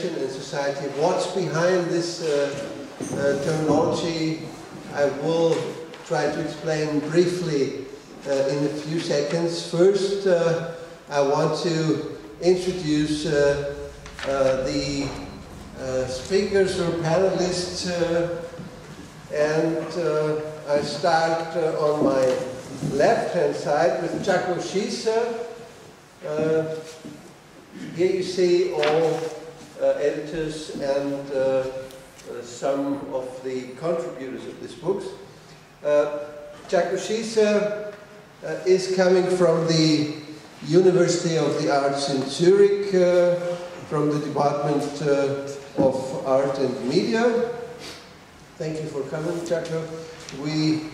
innovation and society. What's behind this terminology, I will try to explain briefly in a few seconds. First, I want to introduce the speakers or panelists, and I start on my left-hand side with GIACO SCHIESSER. Here you see all editors and some of the contributors of these books. GIACO SCHIESSER is coming from the University of the Arts in Zurich, from the Department of Art and Media. Thank you for coming, GIACO. We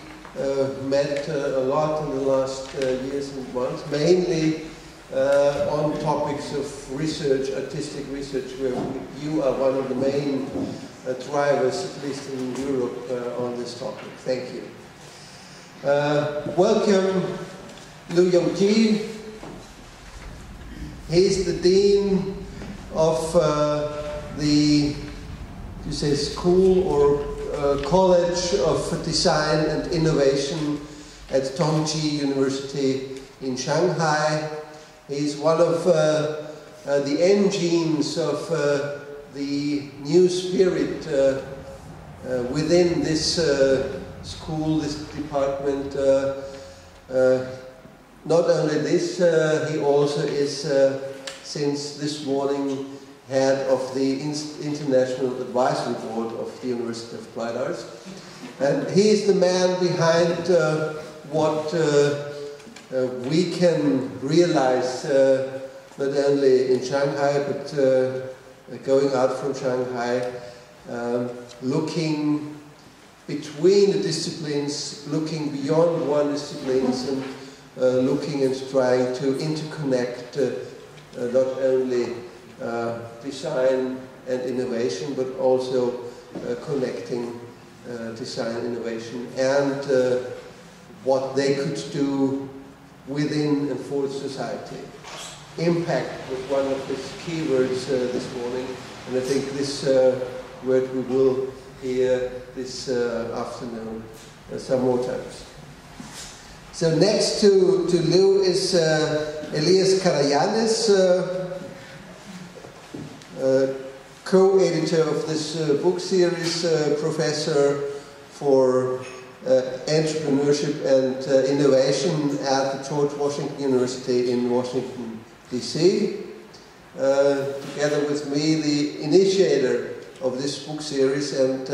met a lot in the last years and months, mainly on topics of research, artistic research, where you are one of the main drivers, at least in Europe, on this topic. Thank you. Welcome, YONGQI. He's the Dean of the School or College of Design and Innovation at Tongji University in Shanghai. He's one of the engines of the new spirit within this school, this department. Not only this, he also is, since this morning, head of the International Advisory Board of the University of Applied Arts. And he is the man behind what we can realize, not only in Shanghai, but going out from Shanghai, looking between the disciplines, looking beyond one discipline, and looking and trying to interconnect not only design and innovation, but also connecting design, innovation, and what they could do within and for society. Impact was one of his keywords this morning, and I think this word we will hear this afternoon some more times. So next to Lou is Elias Carayannis, co-editor of this book series, professor for entrepreneurship and innovation at the George Washington University in Washington, D.C. Together with me, the initiator of this book series, and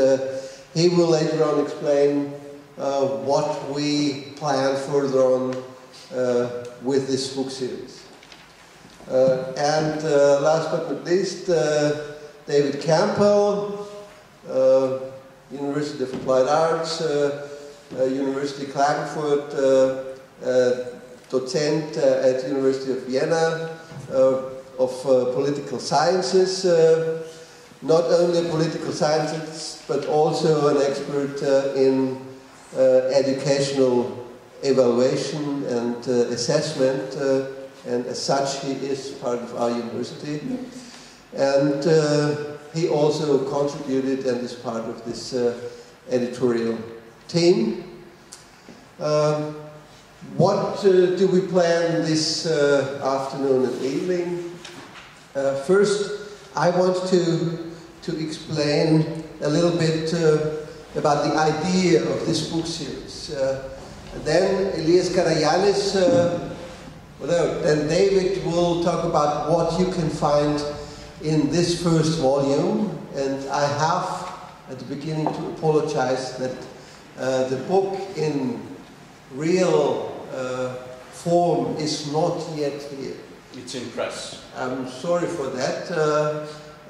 he will later on explain what we plan further on with this book series. And last but not least, David Campbell, University of Applied Arts, University Klagenfurt, docent at University of Vienna of political sciences. Not only political sciences, but also an expert in educational evaluation and assessment, and as such he is part of our university. And he also contributed and is part of this editorial team. What do we plan this afternoon and evening? First, I want to explain a little bit about the idea of this book series. Then Elias Carayannis, then David will talk about what you can find in this first volume. And I have, at the beginning, to apologize that the book in real form is not yet here. It's in press. I'm sorry for that.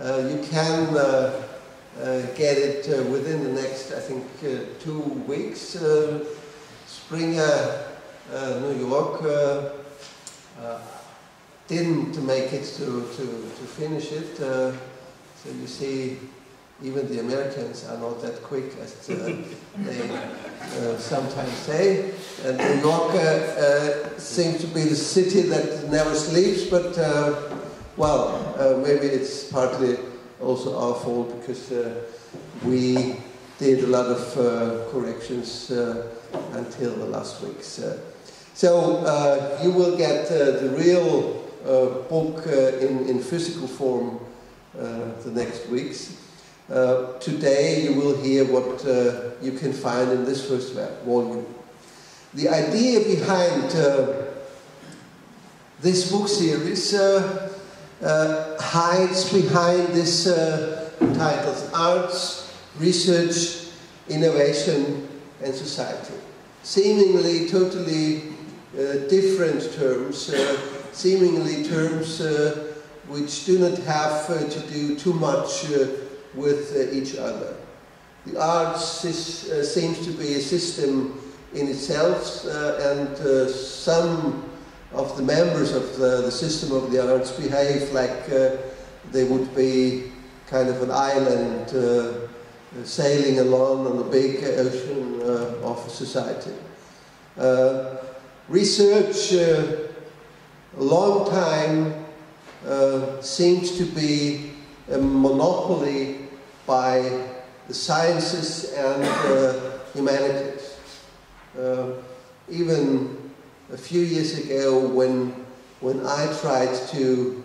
You can get it within the next, I think, 2 weeks. Springer, New York, didn't make it to finish it. So you see, even the Americans are not that quick as they sometimes say. And New York seems to be the city that never sleeps, but well, maybe it's partly also our fault because we did a lot of corrections until the last weeks. So you will get the real book in physical form the next weeks. Today you will hear what you can find in this first volume. The idea behind this book series hides behind this title, Arts, Research, Innovation and Society. Seemingly totally different terms, seemingly terms which do not have to do too much with each other. The arts seems to be a system in itself, and some of the members of the system of the arts behave like they would be kind of an island sailing along on the big ocean of society. Research, a long time, seems to be a monopoly by the sciences and humanities. Even a few years ago, when I tried to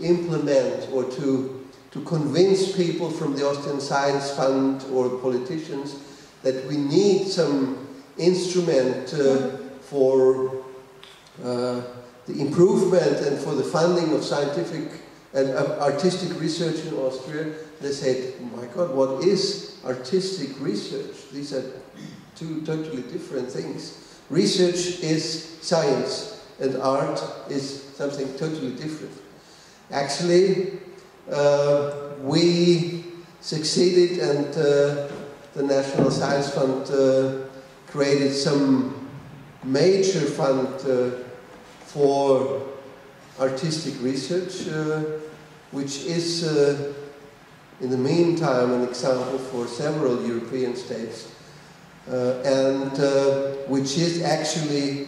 implement or to convince people from the Austrian Science Fund or politicians that we need some instrument for the improvement and for the funding of scientific and artistic research in Austria, they said, oh my God, what is artistic research? These are two totally different things. Research is science, and art is something totally different. Actually, we succeeded, and the National Science Fund created some major fund for artistic research, which is in the meantime an example for several European states, and which is actually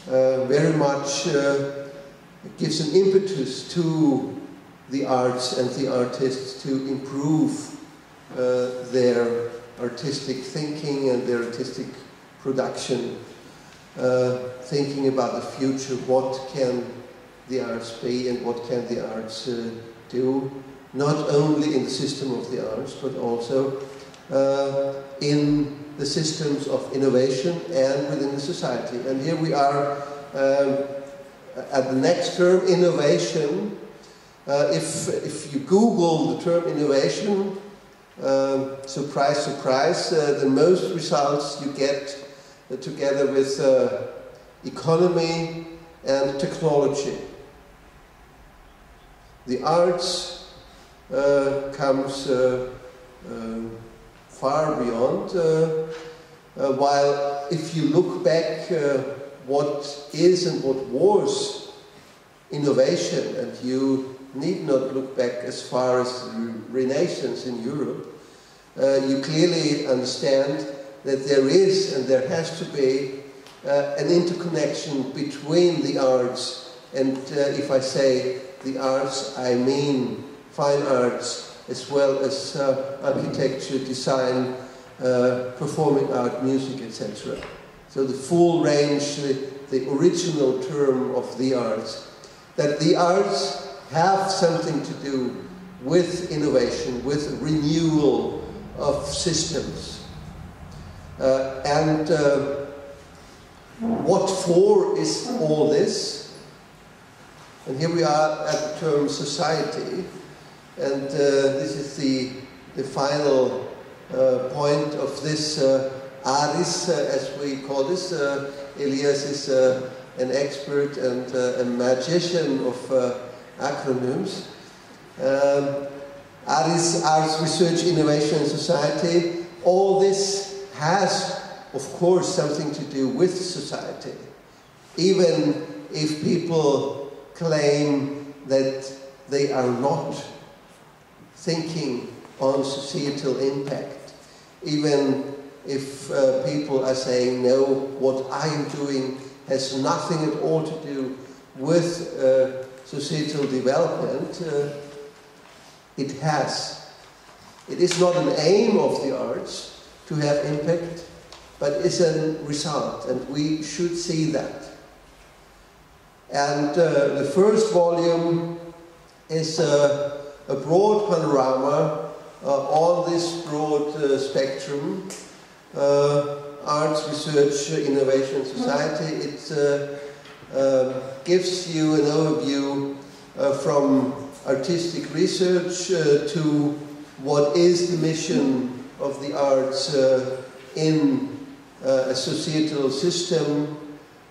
very much gives an impetus to the arts and the artists to improve their artistic thinking and their artistic production, thinking about the future, what can the arts be and what can the arts do, not only in the system of the arts, but also in the systems of innovation and within the society. And here we are at the next term, innovation. If you Google the term innovation, surprise, surprise, the most results you get together with economy and technology. The arts comes far beyond, while if you look back what is and what was innovation, and you need not look back as far as the Renaissance in Europe, you clearly understand that there is and there has to be an interconnection between the arts, and if I say the arts, I mean fine arts as well as architecture, design, performing art, music, etc. So the full range, the original term of the arts. That the arts have something to do with innovation, with renewal of systems. And what for is all this? And here we are at the term society, and this is the final point of this A.R.I.S, as we call this. Elias is an expert and a magician of acronyms. A.R.I.S, Arts, Research, Innovation and Society. All this has, of course, something to do with society. Even if people claim that they are not thinking on societal impact, even if people are saying, no, what I am doing has nothing at all to do with societal development, it has. It is not an aim of the arts to have impact, but it's a result, and we should see that. And the first volume is a broad panorama on this broad spectrum, arts, research, innovation, society. It gives you an overview from artistic research to what is the mission of the arts in a societal system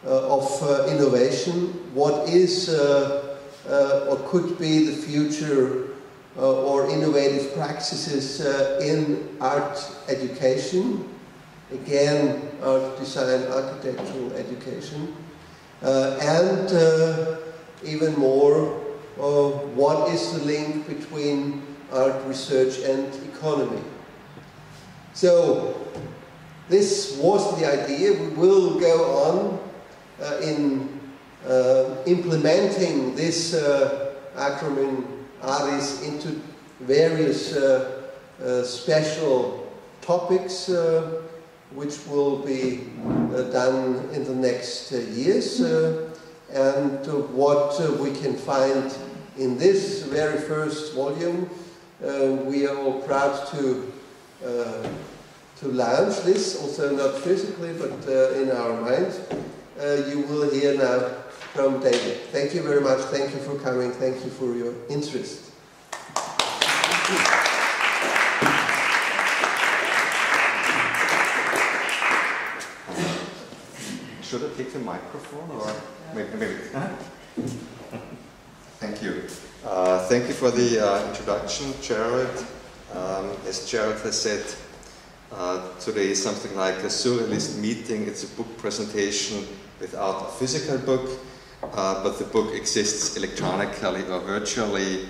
of innovation, what is or could be the future or innovative practices in art education, again art, design, architectural education, and even more, what is the link between art research and economy. So this was the idea. We will go on in implementing this acronym A.R.I.S into various special topics which will be done in the next years, and what we can find in this very first volume. We are all proud to launch this, also not physically, but in our minds. You will hear now from David. Thank you very much. Thank you for coming. Thank you for your interest. Should I take the microphone, or maybe? Thank you. Thank you for the introduction, Gerald. As Gerald has said, today is something like a surrealist meeting. It's a book presentation without a physical book, but the book exists electronically or virtually,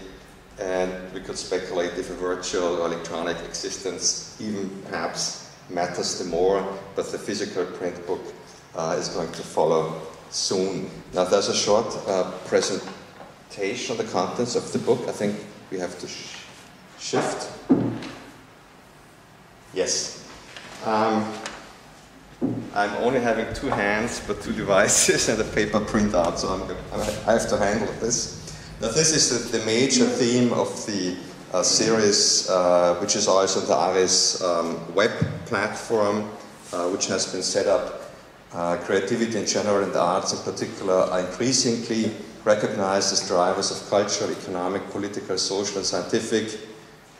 and we could speculate if a virtual or electronic existence even perhaps matters the more, but the physical print book is going to follow soon. Now there's a short presentation of the contents of the book. I think we have to shift. Yes. I'm only having two hands, but two devices and a paper printout, so I have to handle this. Now this is the major theme of the series, which is also the A.R.I.S web platform, which has been set up. Creativity in general and the arts in particular are increasingly recognized as drivers of cultural, economic, political, social and scientific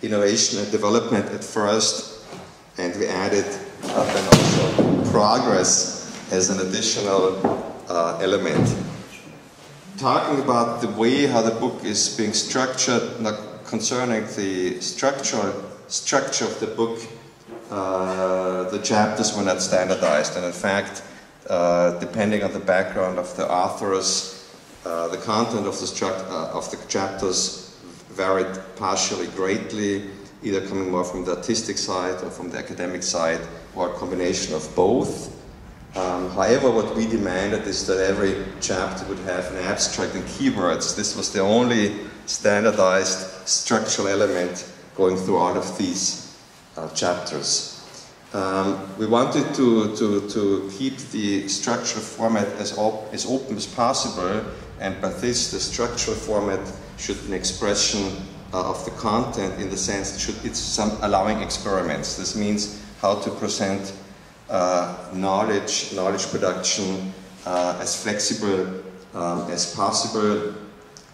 innovation and development at first, and we added then also progress as an additional element. Talking about the way how the book is being structured, concerning the structure of the book, the chapters were not standardized, and in fact, depending on the background of the authors, the content of the chapters varied partially greatly, either coming more from the artistic side or from the academic side, or a combination of both. However, what we demanded is that every chapter would have an abstract and keywords. This was the only standardized structural element going through all of these chapters. We wanted to keep the structural format as open as possible, and by this, the structural format should be an expression of the content in the sense it's some allowing experiments. This means how to present knowledge production as flexible as possible.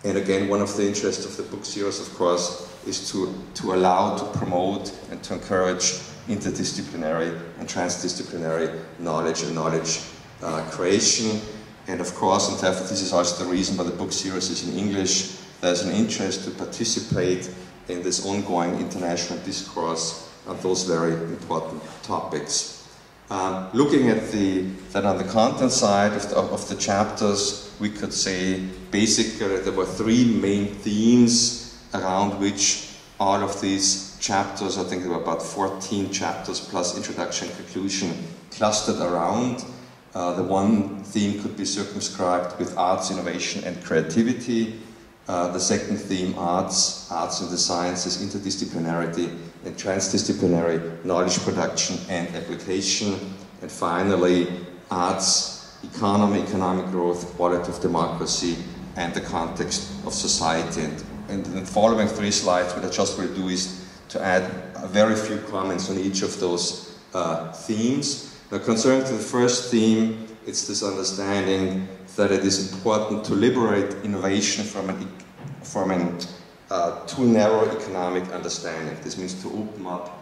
And again, one of the interests of the book series, of course, is to allow, to promote, and to encourage interdisciplinary and transdisciplinary knowledge and knowledge creation. And of course, and therefore this is also the reason why the book series is in English, there's an interest to participate in this ongoing international discourse on those very important topics. Looking at then on the content side of the chapters, we could say basically there were three main themes around which all of these chapters, I think there were about 14 chapters plus introduction and conclusion, clustered around. The one theme could be circumscribed with arts, innovation and creativity. The second theme, arts in the sciences, interdisciplinarity and transdisciplinary knowledge production and application. And finally, arts, economy, economic growth, quality of democracy, and the context of society. And the following 3 slides, what I just will do is to add a very few comments on each of those themes. Now, concerning to the first theme, it's this understanding that it is important to liberate innovation from a too narrow economic understanding. This means to open up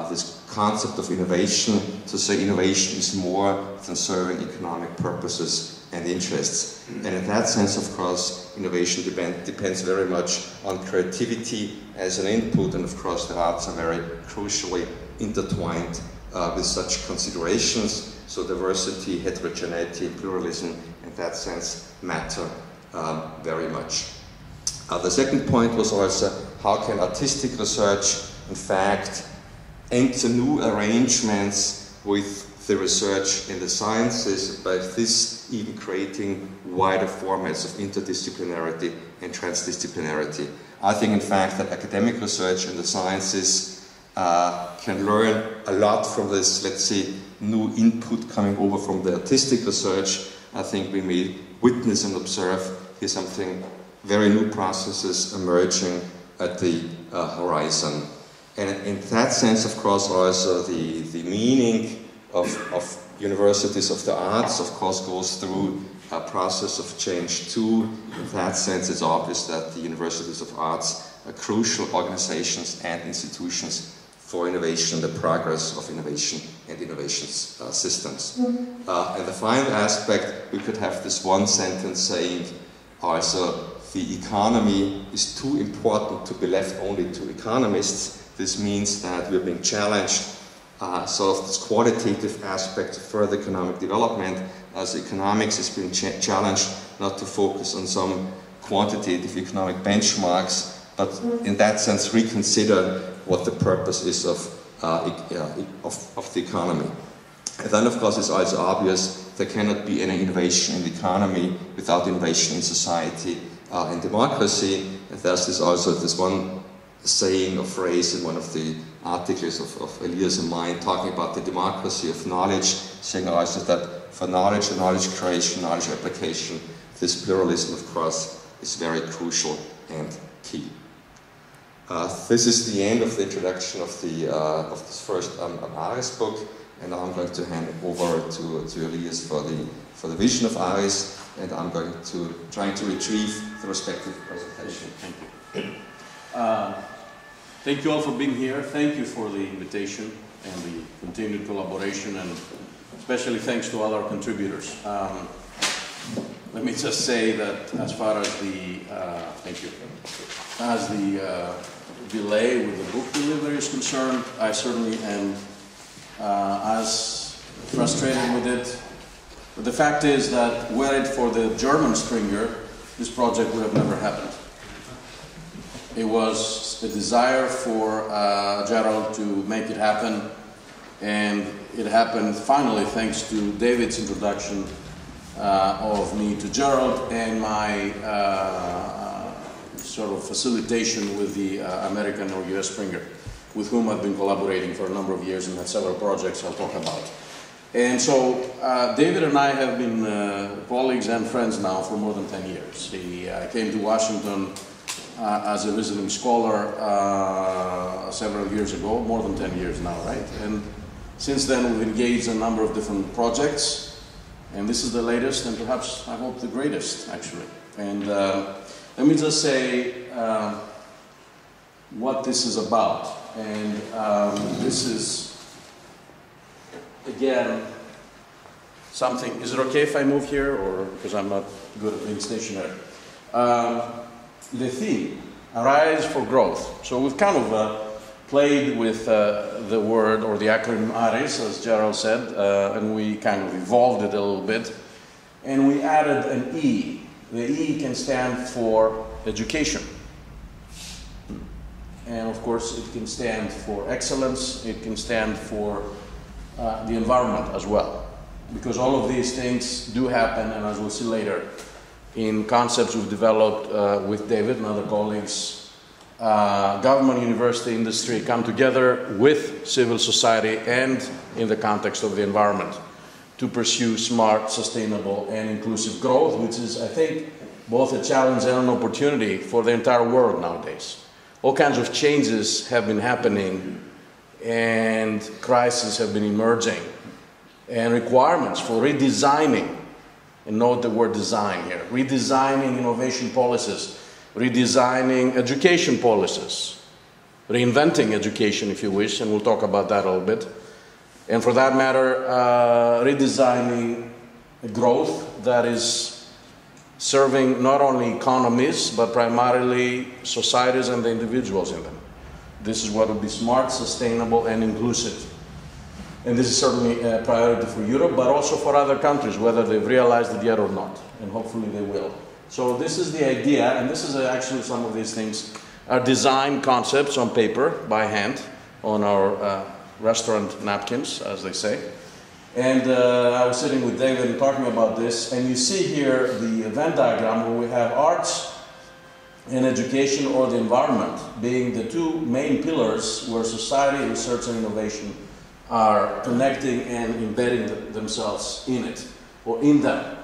this concept of innovation, to say innovation is more than serving economic purposes and interests. And in that sense, of course, innovation depends very much on creativity as an input, and of course the arts are very crucially intertwined with such considerations. So diversity, heterogeneity, pluralism, in that sense, matter very much. The second point was also, how can artistic research, in fact, enter new arrangements with the research in the sciences, by this even creating wider formats of interdisciplinarity and transdisciplinarity. I think, in fact, that academic research in the sciences can learn a lot from this, let's say, new input coming over from the artistic research. I think we may witness and observe here something, very new processes emerging at the horizon. And in that sense, of course, also the meaning of universities of the arts, of course, goes through a process of change too. In that sense, it's obvious that the universities of arts are crucial organizations and institutions for innovation, the progress of innovation and innovation systems. And the final aspect, we could have this one sentence saying also, the economy is too important to be left only to economists. This means that we're being challenged, sort of this qualitative aspect of further economic development, as economics is being challenged not to focus on some quantitative economic benchmarks, but in that sense reconsider what the purpose is of the economy. And then, of course, it's also obvious there cannot be any innovation in the economy without innovation in society and democracy. And there's also this one saying or phrase in one of the articles of Elias and mine, talking about the democracy of knowledge, saying also that for knowledge and knowledge creation, knowledge application, this pluralism, of course, is very crucial and key. This is the end of the introduction of this first A.R.I.S book, and now I'm going to hand over to Elias for the vision of A.R.I.S, and I'm going to try to retrieve the respective presentation. Thank you. Thank you all for being here. Thank you for the invitation and the continued collaboration, and especially thanks to all our contributors. Let me just say that as far as the delay with the book delivery is concerned, I certainly am as frustrated with it. But the fact is that were it for the German Springer, this project would have never happened. It was a desire for Gerald to make it happen, and it happened finally thanks to David's introduction of me to Gerald and my sort of facilitation with the American or US Springer, with whom I've been collaborating for a number of years and have several projects I'll talk about. And so David and I have been colleagues and friends now for more than 10 years. He came to Washington as a visiting scholar several years ago, more than 10 years now, right? And since then we've engaged in a number of different projects, and this is the latest and perhaps, I hope, the greatest, actually. And let me just say what this is about. And this is, again, something. Is it okay if I move here, or because I'm not good at being stationary? The theme, A.R.I.S for growth. So we've kind of played with the word or the acronym A.R.I.S, as Gerald said, and we kind of evolved it a little bit, and we added an E. The E can stand for education. And of course, it can stand for excellence, it can stand for the environment as well. Because all of these things do happen, and as we'll see later, in concepts we've developed with David and other colleagues. Government, university, industry come together with civil society and in the context of the environment to pursue smart, sustainable, and inclusive growth, which is, I think, both a challenge and an opportunity for the entire world nowadays. All kinds of changes have been happening and crises have been emerging, and requirements for redesigning, and note the word design here, redesigning innovation policies, redesigning education policies, reinventing education if you wish, and we'll talk about that a little bit. And for that matter, redesigning growth that is serving not only economies, but primarily societies and the individuals in them. This is what would be smart, sustainable, and inclusive. And this is certainly a priority for Europe, but also for other countries, whether they've realized it yet or not. And hopefully they will. So this is the idea, and this is actually some of these things are design concepts on paper by hand on our restaurant napkins, as they say. And I was sitting with David and talking about this, and you see here the Venn diagram where we have arts and education or the environment being the two main pillars where society, research, and innovation are connecting and embedding themselves in it, or in them.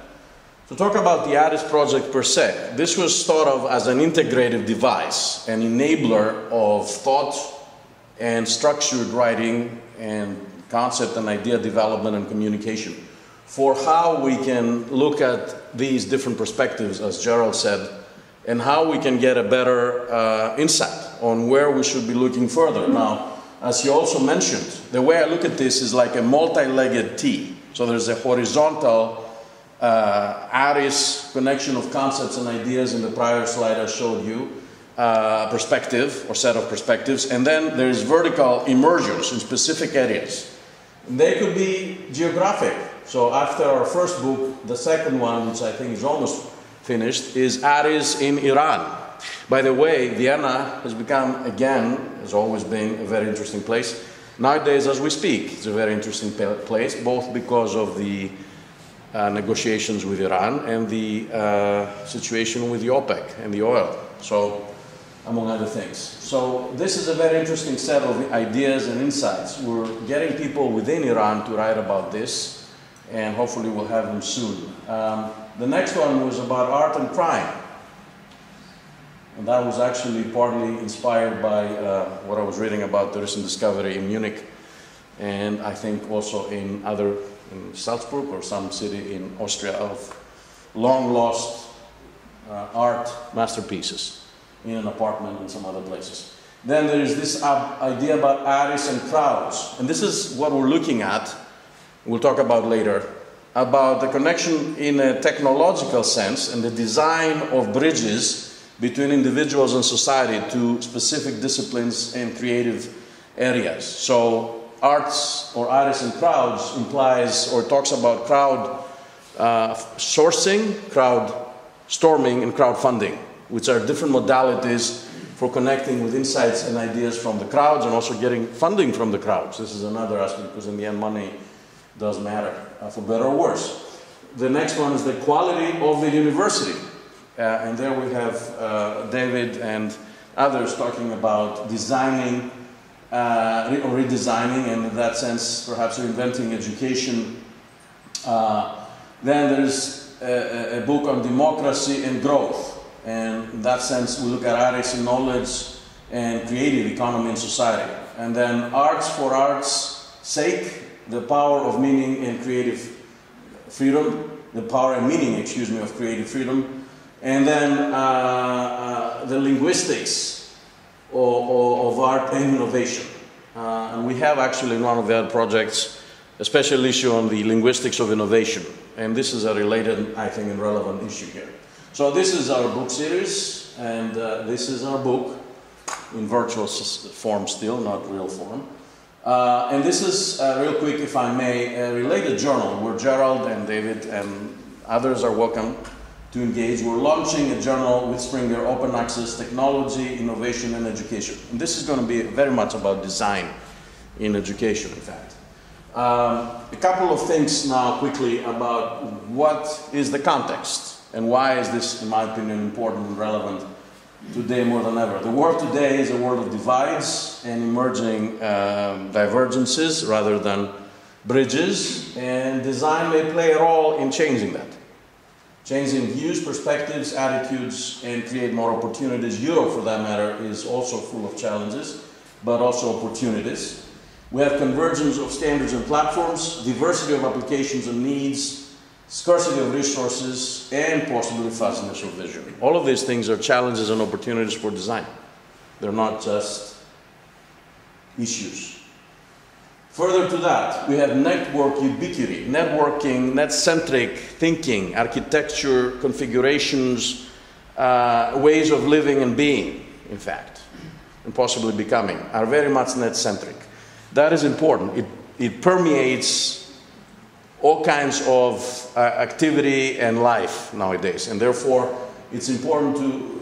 To talk about the A.R.I.S project per se, this was thought of as an integrative device, an enabler of thought and structured writing and concept and idea development and communication for how we can look at these different perspectives, as Gerald said, and how we can get a better insight on where we should be looking further. Now, as he also mentioned, the way I look at this is like a multi-legged T. So there's a horizontal A.R.I.S connection of concepts and ideas in the prior slide I showed you, perspective or set of perspectives, and then there's vertical immersions in specific areas. And they could be geographic. So after our first book, the second one, which I think is almost finished, is A.R.I.S in Iran. By the way, Vienna has become, again, has always been a very interesting place. Nowadays, as we speak, it's a very interesting place, both because of the negotiations with Iran and the situation with the OPEC and the oil, so among other things. So this is a very interesting set of ideas and insights. We're getting people within Iran to write about this, and hopefully we'll have them soon. The next one was about art and crime. And that was actually partly inspired by what I was reading about the recent discovery in Munich, and I think also in Salzburg or some city in Austria, of long lost art masterpieces in an apartment and some other places. Then there is this idea about A.R.I.S and crowds, and this is what we're looking at, we'll talk about later, about the connection in a technological sense and the design of bridges between individuals and society to specific disciplines and creative areas. So arts or A.R.I.S and crowds implies or talks about crowd sourcing, crowd storming, and crowdfunding, which are different modalities for connecting with insights and ideas from the crowds and also getting funding from the crowds. This is another aspect, because in the end money does matter, for better or worse. The next one is the quality of the university. And there we have David and others talking about designing or redesigning, and in that sense perhaps reinventing education. Then there's a book on democracy and growth, and in that sense we look at A.R.I.S in knowledge and creative economy and society. And then arts for art's sake, the power of meaning and creative freedom, the power and meaning, excuse me, of creative freedom. And then the linguistics of art and innovation. And we have actually in one of the other projects a special issue on the linguistics of innovation. And this is a related, I think, and relevant issue here. So this is our book series, and this is our book in virtual form still, not real form. And this is, real quick if I may, a related journal where Gerald and David and others are welcome to engage. We're launching a journal with Springer, Open Access, Technology, Innovation, and Education. And this is going to be very much about design in education, in fact. A couple of things now quickly about what is the context. And why is this, in my opinion, important and relevant today more than ever? The world today is a world of divides and emerging divergences rather than bridges, and design may play a role in changing that. Changing views, perspectives, attitudes, and create more opportunities. Europe, for that matter, is also full of challenges, but also opportunities. We have convergence of standards and platforms, diversity of applications and needs, scarcity of resources, and possibly fuzziness of vision. All of these things are challenges and opportunities for design. They're not just issues. Further to that, we have network ubiquity, networking, net-centric thinking, architecture, configurations, ways of living and being, in fact, and possibly becoming, are very much net-centric. That is important. It permeates all kinds of activity and life nowadays, and therefore it's important to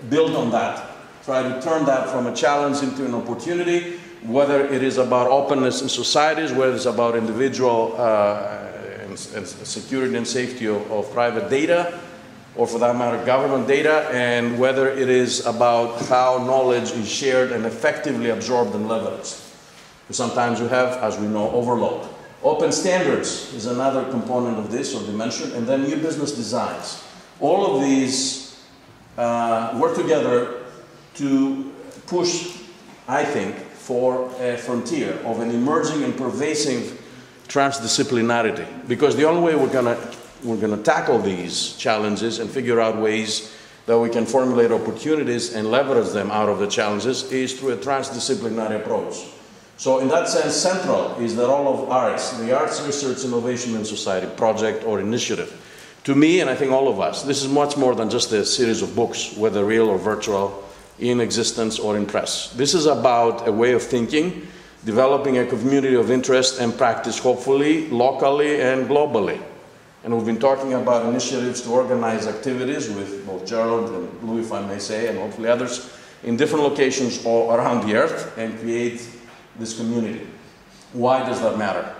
build on that, try to turn that from a challenge into an opportunity, whether it is about openness in societies, whether it's about individual and security and safety of private data, or for that matter, government data, and whether it is about how knowledge is shared and effectively absorbed and leveraged. Sometimes you have, as we know, overload. Open standards is another component of this, or dimension, and then new business designs. All of these work together to push, I think, for a frontier of an emerging and pervasive transdisciplinarity. Because the only way we're gonna tackle these challenges and figure out ways that we can formulate opportunities and leverage them out of the challenges is through a transdisciplinary approach. So in that sense, central is the role of A.R.I.S, the Arts, Research, Innovation and Society project or initiative. To me, and I think all of us, this is much more than just a series of books, whether real or virtual, in existence or in press. This is about a way of thinking, developing a community of interest and practice, hopefully, locally and globally. And we've been talking about initiatives to organize activities with both Gerald and Louis, if I may say, and hopefully others, in different locations all around the earth and create this community. Why does that matter?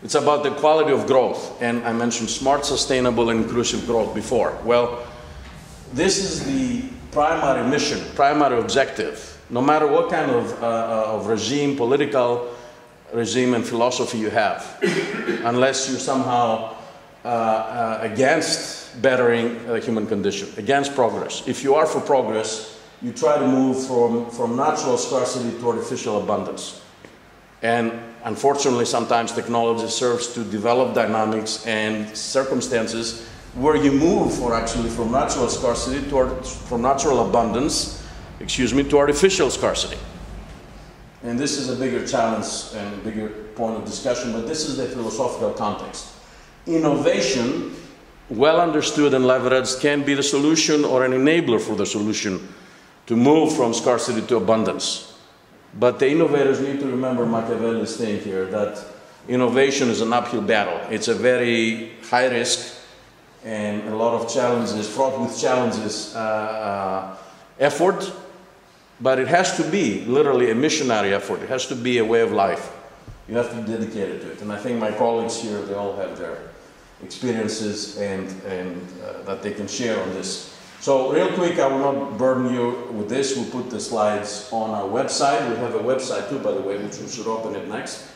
It's about the quality of growth, and I mentioned smart, sustainable, and inclusive growth before. Well, this is the primary mission, primary objective, no matter what kind of regime, political regime and philosophy you have, unless you're somehow against bettering the human condition, against progress. If you are for progress, you try to move from natural scarcity to artificial abundance. And unfortunately, sometimes technology serves to develop dynamics and circumstances where you move from natural scarcity from natural abundance, to artificial scarcity. And this is a bigger challenge and a bigger point of discussion, but this is the philosophical context. Innovation, well understood and leveraged, can be the solution or an enabler for the solution to move from scarcity to abundance. But the innovators need to remember Machiavelli's thing here, that innovation is an uphill battle. It's a very high risk and a lot of challenges, fraught with challenges, effort, but it has to be literally a missionary effort. It has to be a way of life. You have to be dedicated to it. And I think my colleagues here, they all have their experiences and that they can share on this. So real quick, I will not burden you with this. We'll put the slides on our website. We have a website too, by the way, which we should open it next.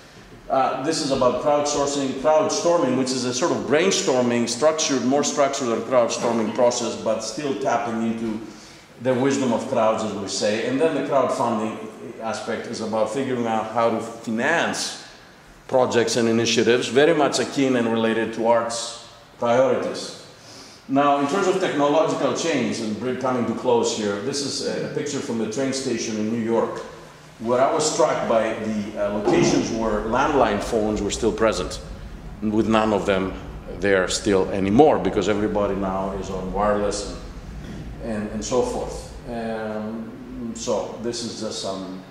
This is about crowdstorming, which is a sort of brainstorming, more structured than crowdstorming process, but still tapping into the wisdom of crowds, as we say. And then the crowdfunding aspect is about figuring out how to finance projects and initiatives, very much akin and related to arts priorities. Now, in terms of technological change, and we're coming to close here, this is a picture from the train station in New York, where I was struck by the locations where landline phones were still present, and with none of them there still anymore, because everybody now is on wireless and so forth. So this is just some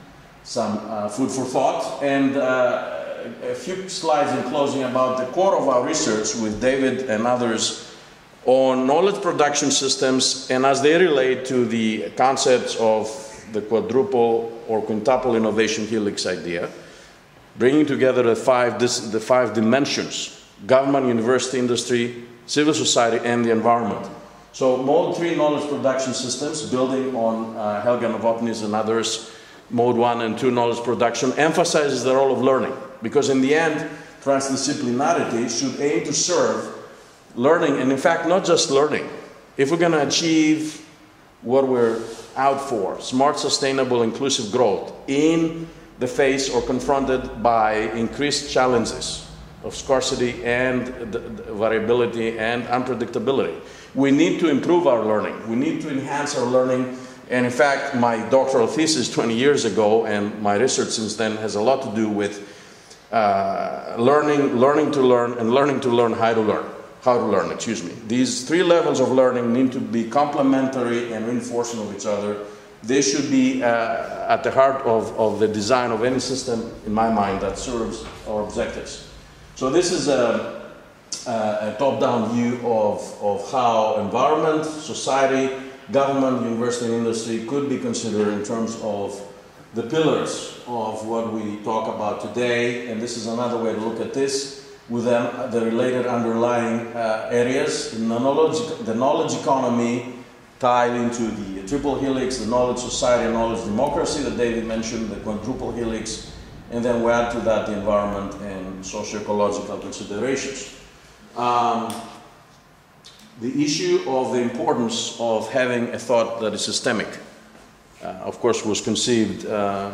food for thought, and a few slides in closing about the core of our research with David and others on knowledge production systems and as they relate to the concepts of the quadruple or quintuple innovation helix idea, bringing together the five dimensions: government, university, industry, civil society, and the environment. So mode 3 knowledge production systems, building on Helga Novotny's and others, mode 1 and 2 knowledge production, emphasizes the role of learning. Because in the end, transdisciplinarity should aim to serve learning, and in fact, not just learning. If we're going to achieve what we're out for, smart, sustainable, inclusive growth, in the face or confronted by increased challenges of scarcity and variability and unpredictability, we need to improve our learning. We need to enhance our learning. And in fact, my doctoral thesis 20 years ago and my research since then has a lot to do with learning to learn, and learning to learn how to learn. These 3 levels of learning need to be complementary and reinforcing of each other. They should be at the heart of the design of any system, in my mind, that serves our objectives. So this is a top-down view of how environment, society, government, university, and industry could be considered in terms of the pillars of what we talk about today. And this is another way to look at this with the related underlying areas. The knowledge economy tied into the triple helix, the knowledge society, knowledge democracy that David mentioned, the quadruple helix, and then we add to that the environment and socio-ecological considerations. The issue of the importance of having a thought that is systemic, of course, was conceived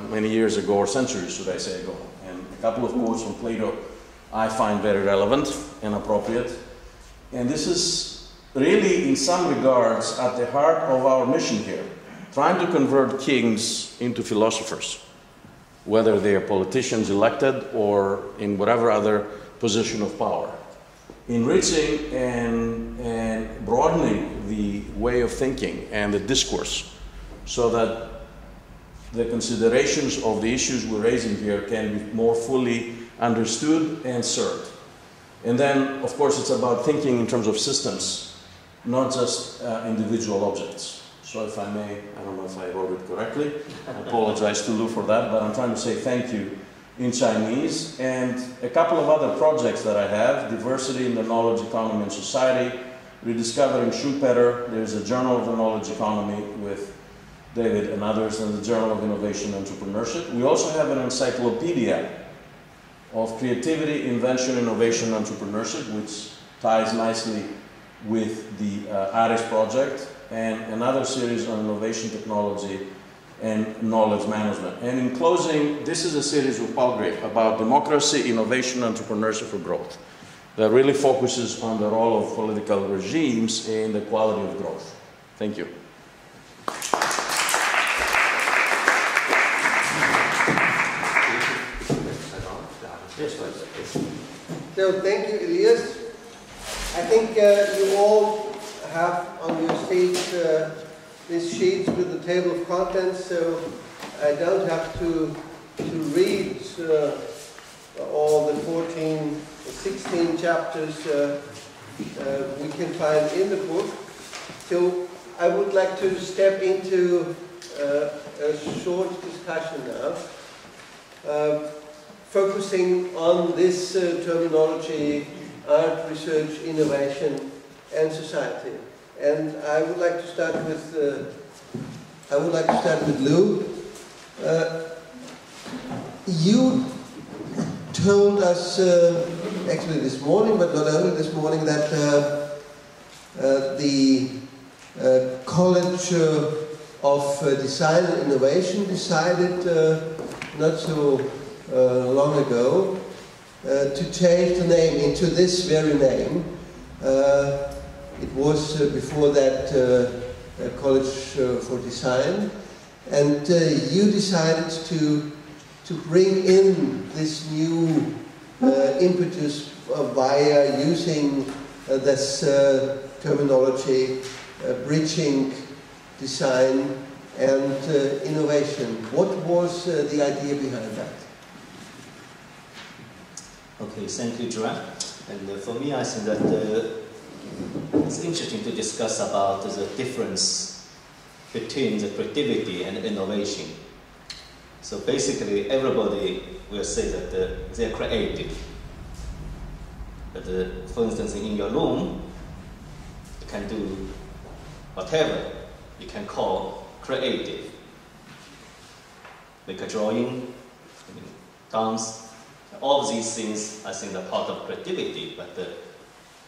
many years ago, or centuries, should I say, ago. And a couple of quotes from Plato I find very relevant and appropriate. And this is really, in some regards, at the heart of our mission here, trying to convert kings into philosophers, whether they are politicians elected or in whatever other position of power. Enriching and broadening the way of thinking and the discourse so that the considerations of the issues we're raising here can be more fully understood and served. And then, of course, it's about thinking in terms of systems, not just individual objects. So if I may, I don't know if I wrote it correctly, I apologize to Lou for that, but I'm trying to say thank you in Chinese, and a couple of other projects that I have: Diversity in the Knowledge Economy and Society, Rediscovering Schumpeter, there's a Journal of the Knowledge Economy with David and others, and the Journal of Innovation and Entrepreneurship. We also have an encyclopedia of creativity, invention, innovation, and entrepreneurship, which ties nicely with the A.R.I.S project, and another series on innovation technology and knowledge management. And in closing, this is a series of Palgrave about democracy, innovation, and entrepreneurship for growth that really focuses on the role of political regimes in the quality of growth. Thank you. So thank you, Elias. I think you all have on your seats these sheets with the table of contents, so I don't have to read all the 14, 16 chapters we can find in the book. So I would like to step into a short discussion now, focusing on this terminology: art, research, innovation, and society. And I would like to start with Lou. You told us actually this morning, but not only this morning, that the College of Design and Innovation decided not so long ago to change the name into this very name. It was before that College for Design, and you decided to bring in this new impetus via using this terminology, bridging design and innovation. What was the idea behind that? Okay, thank you, Gerald. And for me, I think that it's interesting to discuss about the difference between the creativity and innovation. So basically, everybody will say that they're creative. But for instance, in your room, can do whatever you can call creative. Make a drawing, dance, all of these things I think are part of creativity, but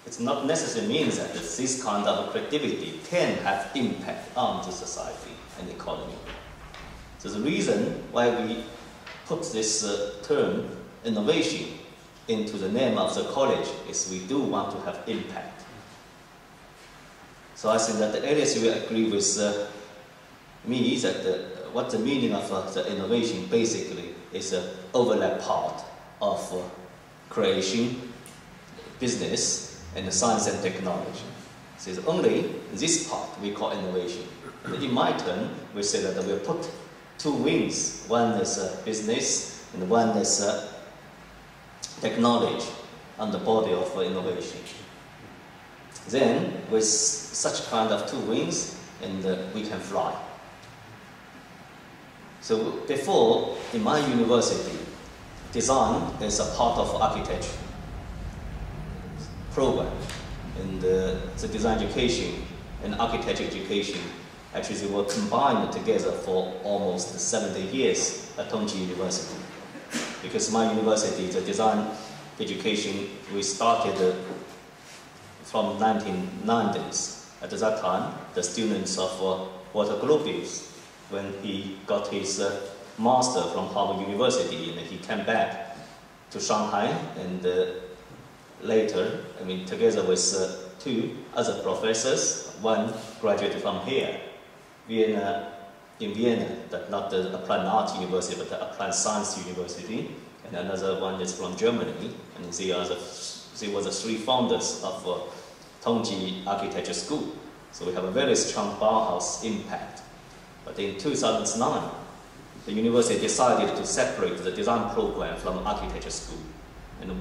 it's not necessarily means that this kind of creativity can have impact on the society and economy. So the reason why we put this term innovation into the name of the college is we do want to have impact. So I think that Elias will agree with me that what the meaning of the innovation basically is an overlap part of creation, business, and science and technology. So it's only this part we call innovation. In my turn, we say that we'll put two wings. One is business, and one is technology on the body of innovation. Then, with such kind of two wings, and we can fly. So before, in my university, design is a part of architecture program. And the design education and architecture education actually were combined together for almost 70 years at Tongji University. Because my university, the design education, we started from 1990s. At that time, the students of Walter Gropius, when he got his master from Harvard University, and he came back to Shanghai, and later, together with two other professors, one graduated from here, in Vienna, but not the Applied Art University, but the Applied Science University, and another one is from Germany, and they were the three founders of Tongji Architecture School. So we have a very strong Bauhaus impact. But in 2009, the university decided to separate the design program from architecture school. And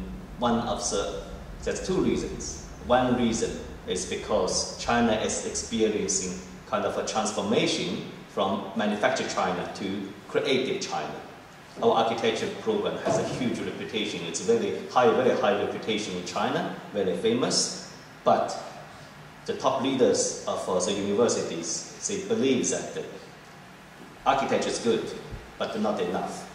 there's two reasons. One reason is because China is experiencing kind of a transformation from manufactured China to creative China. Our architecture program has a huge reputation. It's very high reputation in China, very famous. But the top leaders of the universities, they believe that architecture is good, but not enough.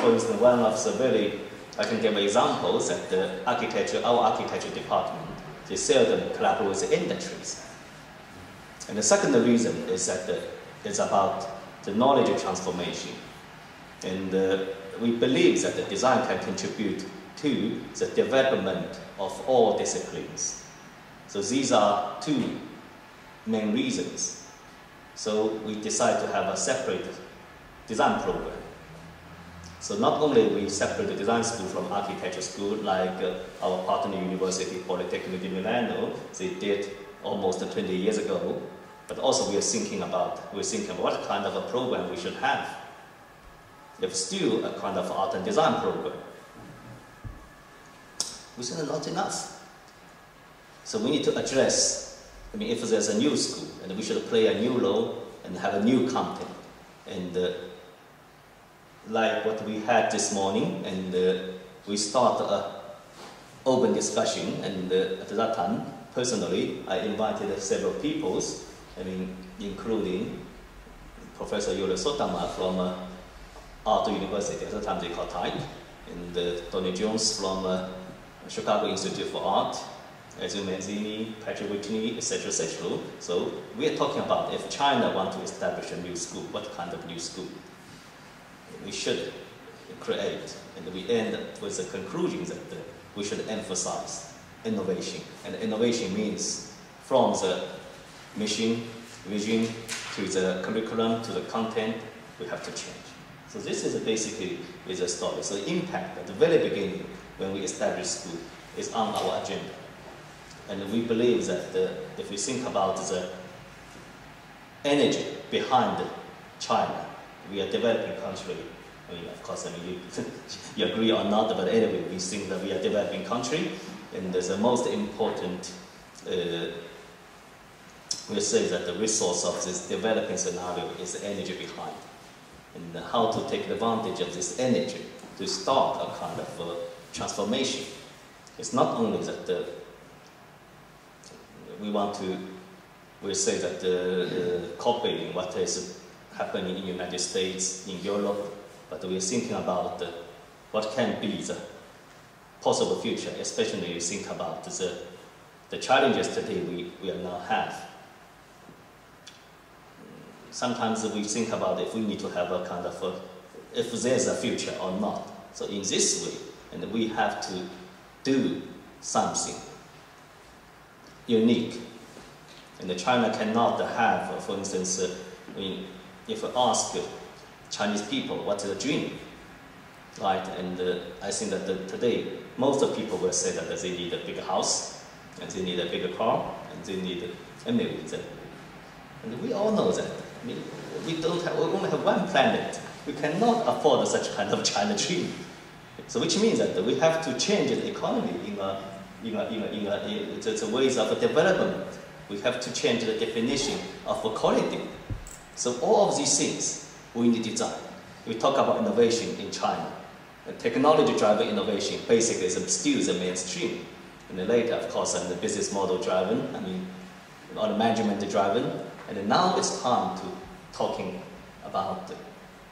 For instance, one of the I can give examples that our architecture department, they seldom collaborate with the industries. And the second reason is that it's about the knowledge transformation. And we believe that the design can contribute to the development of all disciplines. So these are two main reasons. So we decided to have a separate design program. So not only we separate the design school from architecture school, like our partner university, Polytechnic di Milano, they did almost 20 years ago, but also we're thinking about what kind of a program we should have. If still a kind of art and design program. We said not enough. So we need to address, if there's a new school, and we should play a new role and have a new content. And like what we had this morning, and we start an open discussion, and at that time, personally, I invited several people, including Professor Yuri Sotama from Art University, at the time they called TIPE, and Tony Jones from Chicago Institute for Art, Ezio Manzini, Patrick Whitney, etc., etc. So we are talking about if China wants to establish a new school, what kind of new school we should create. And we end with the conclusion that we should emphasize innovation. And innovation means from the mission, vision, to the curriculum, to the content, we have to change. So this is basically the story. So impact at the very beginning, when we establish school, is on our agenda. And we believe that if we think about the energy behind China, we are a developing country. Of course, you agree or not, but anyway, we think that we are a developing country, and the most important, we say that the resource of this developing scenario is the energy behind, and how to take advantage of this energy to start a kind of transformation. It's not only that we say that copying what is happening in the United States, in Europe, but we're thinking about what can be the possible future, especially you think about the challenges today we now have. Sometimes we think about if we need to have a kind of if there's a future or not. So in this way, and we have to do something unique. And China cannot have, for instance, if we ask Chinese people what is a dream, right? And I think that today most of people will say that they need a bigger house, and they need a bigger car, and they need anyway. And we all know that. I mean, we only have one planet. We cannot afford such kind of China dream. So which means that we have to change the economy in the ways of development. We have to change the definition of quality. So all of these things we need design. We talk about innovation in China. Technology-driven innovation basically is still the mainstream. And then later, of course, the business model driven, or the management driven. And then now it's time to talking about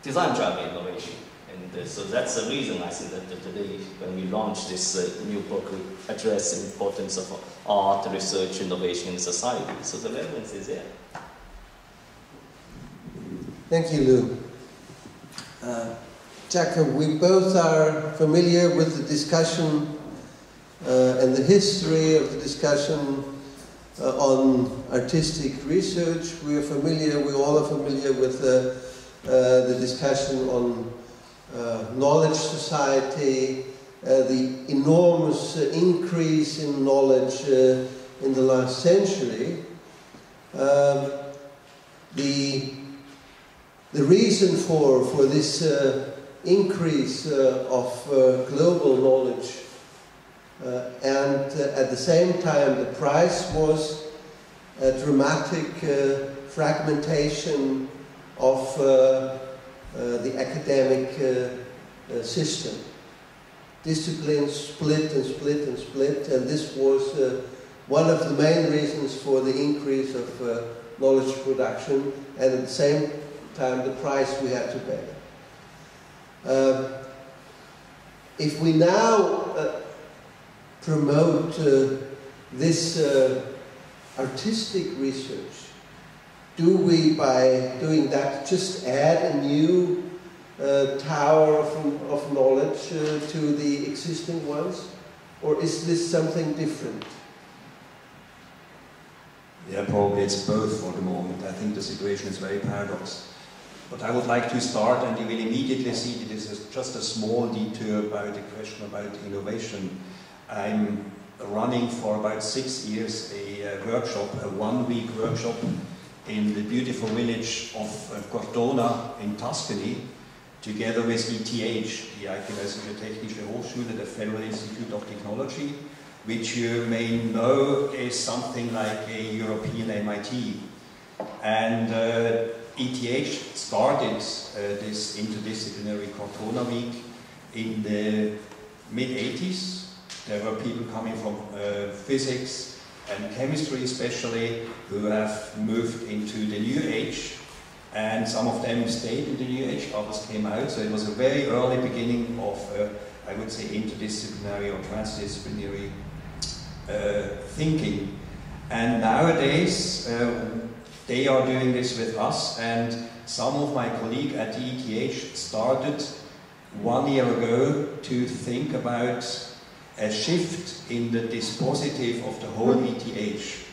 design-driven innovation. And so that's the reason I think that today, when we launch this new book, we address the importance of art, research, innovation in society. So the relevance is there. Thank you, Lou. GIACO, we both are familiar with the discussion and the history of the discussion on artistic research. We all are familiar with the discussion on knowledge society, the enormous increase in knowledge in the last century. The reason for this increase of global knowledge and at the same time the price was a dramatic fragmentation of the academic system. Disciplines split and split and split, and this was one of the main reasons for the increase of knowledge production, and at the same time the price we had to pay. If we now promote this artistic research, do we, by doing that, just add a new tower of knowledge to the existing ones? Or is this something different? Yeah, probably it's both for the moment. I think the situation is very paradox. But I would like to start, and you will immediately see that this is just a small detour about the question about innovation. I'm running for about 6 years a workshop, a one-week workshop in the beautiful village of Cortona in Tuscany, together with ETH, the Eidgenössische Technische Hochschule, the Federal Institute of Technology, which you may know is something like a European MIT. And ETH started this interdisciplinary Cortona week in the mid-80s. There were people coming from physics and chemistry especially, who have moved into the new age, and some of them stayed in the new age, others came out. So it was a very early beginning of, I would say, interdisciplinary or transdisciplinary thinking. And nowadays, they are doing this with us, and some of my colleagues at the ETH started 1 year ago to think about a shift in the dispositive of the whole ETH.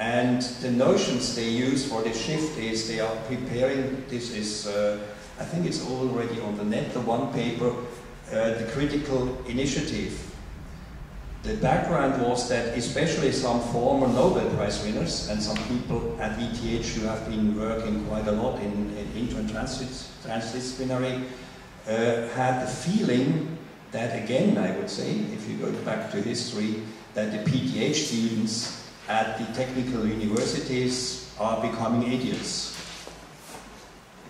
And the notions they use for this shift is they are preparing, this is, I think it's already on the net, the one paper, the critical initiative. The background was that especially some former Nobel Prize winners and some people at ETH who have been working quite a lot in inter- and transdisciplinary had the feeling that, again, I would say, if you go back to history, that the PTH students at the technical universities are becoming idiots.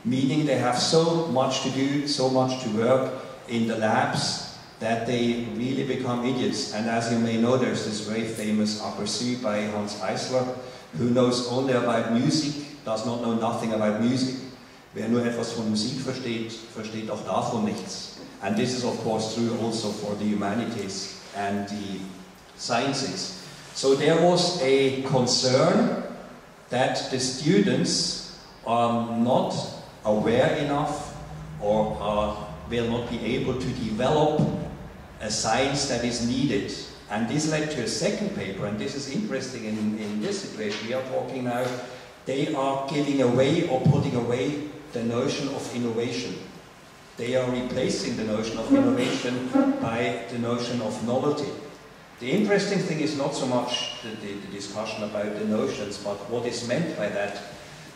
Meaning they have so much to do, so much to work in the labs, that they really become idiots. And as you may know, there's this very famous A.R.I.S by Hans Eisler, who knows only about music, does not know nothing about music. Wer nur etwas von Musik versteht, versteht auch davon nichts. And this is of course true also for the humanities and the sciences. So there was a concern that the students are not aware enough or will not be able to develop a science that is needed. And this led to a second paper, and this is interesting in this situation we are talking now. They are giving away or putting away the notion of innovation. They are replacing the notion of innovation by the notion of novelty. The interesting thing is not so much the discussion about the notions, but what is meant by that.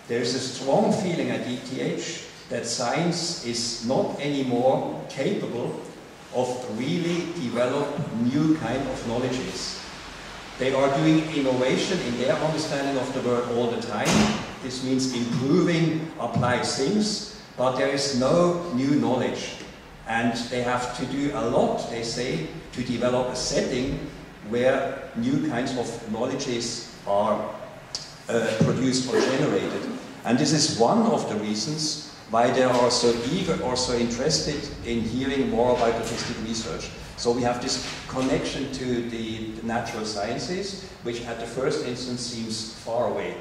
There's a strong feeling at ETH that science is not anymore capable of really develop new kind of knowledges. They are doing innovation in their understanding of the world all the time. This means improving applied things, but there is no new knowledge. And they have to do a lot, they say, to develop a setting where new kinds of knowledges are produced or generated. And this is one of the reasons why they are so eager or so interested in hearing more about artistic research. So we have this connection to the natural sciences, which at the first instance seems far away.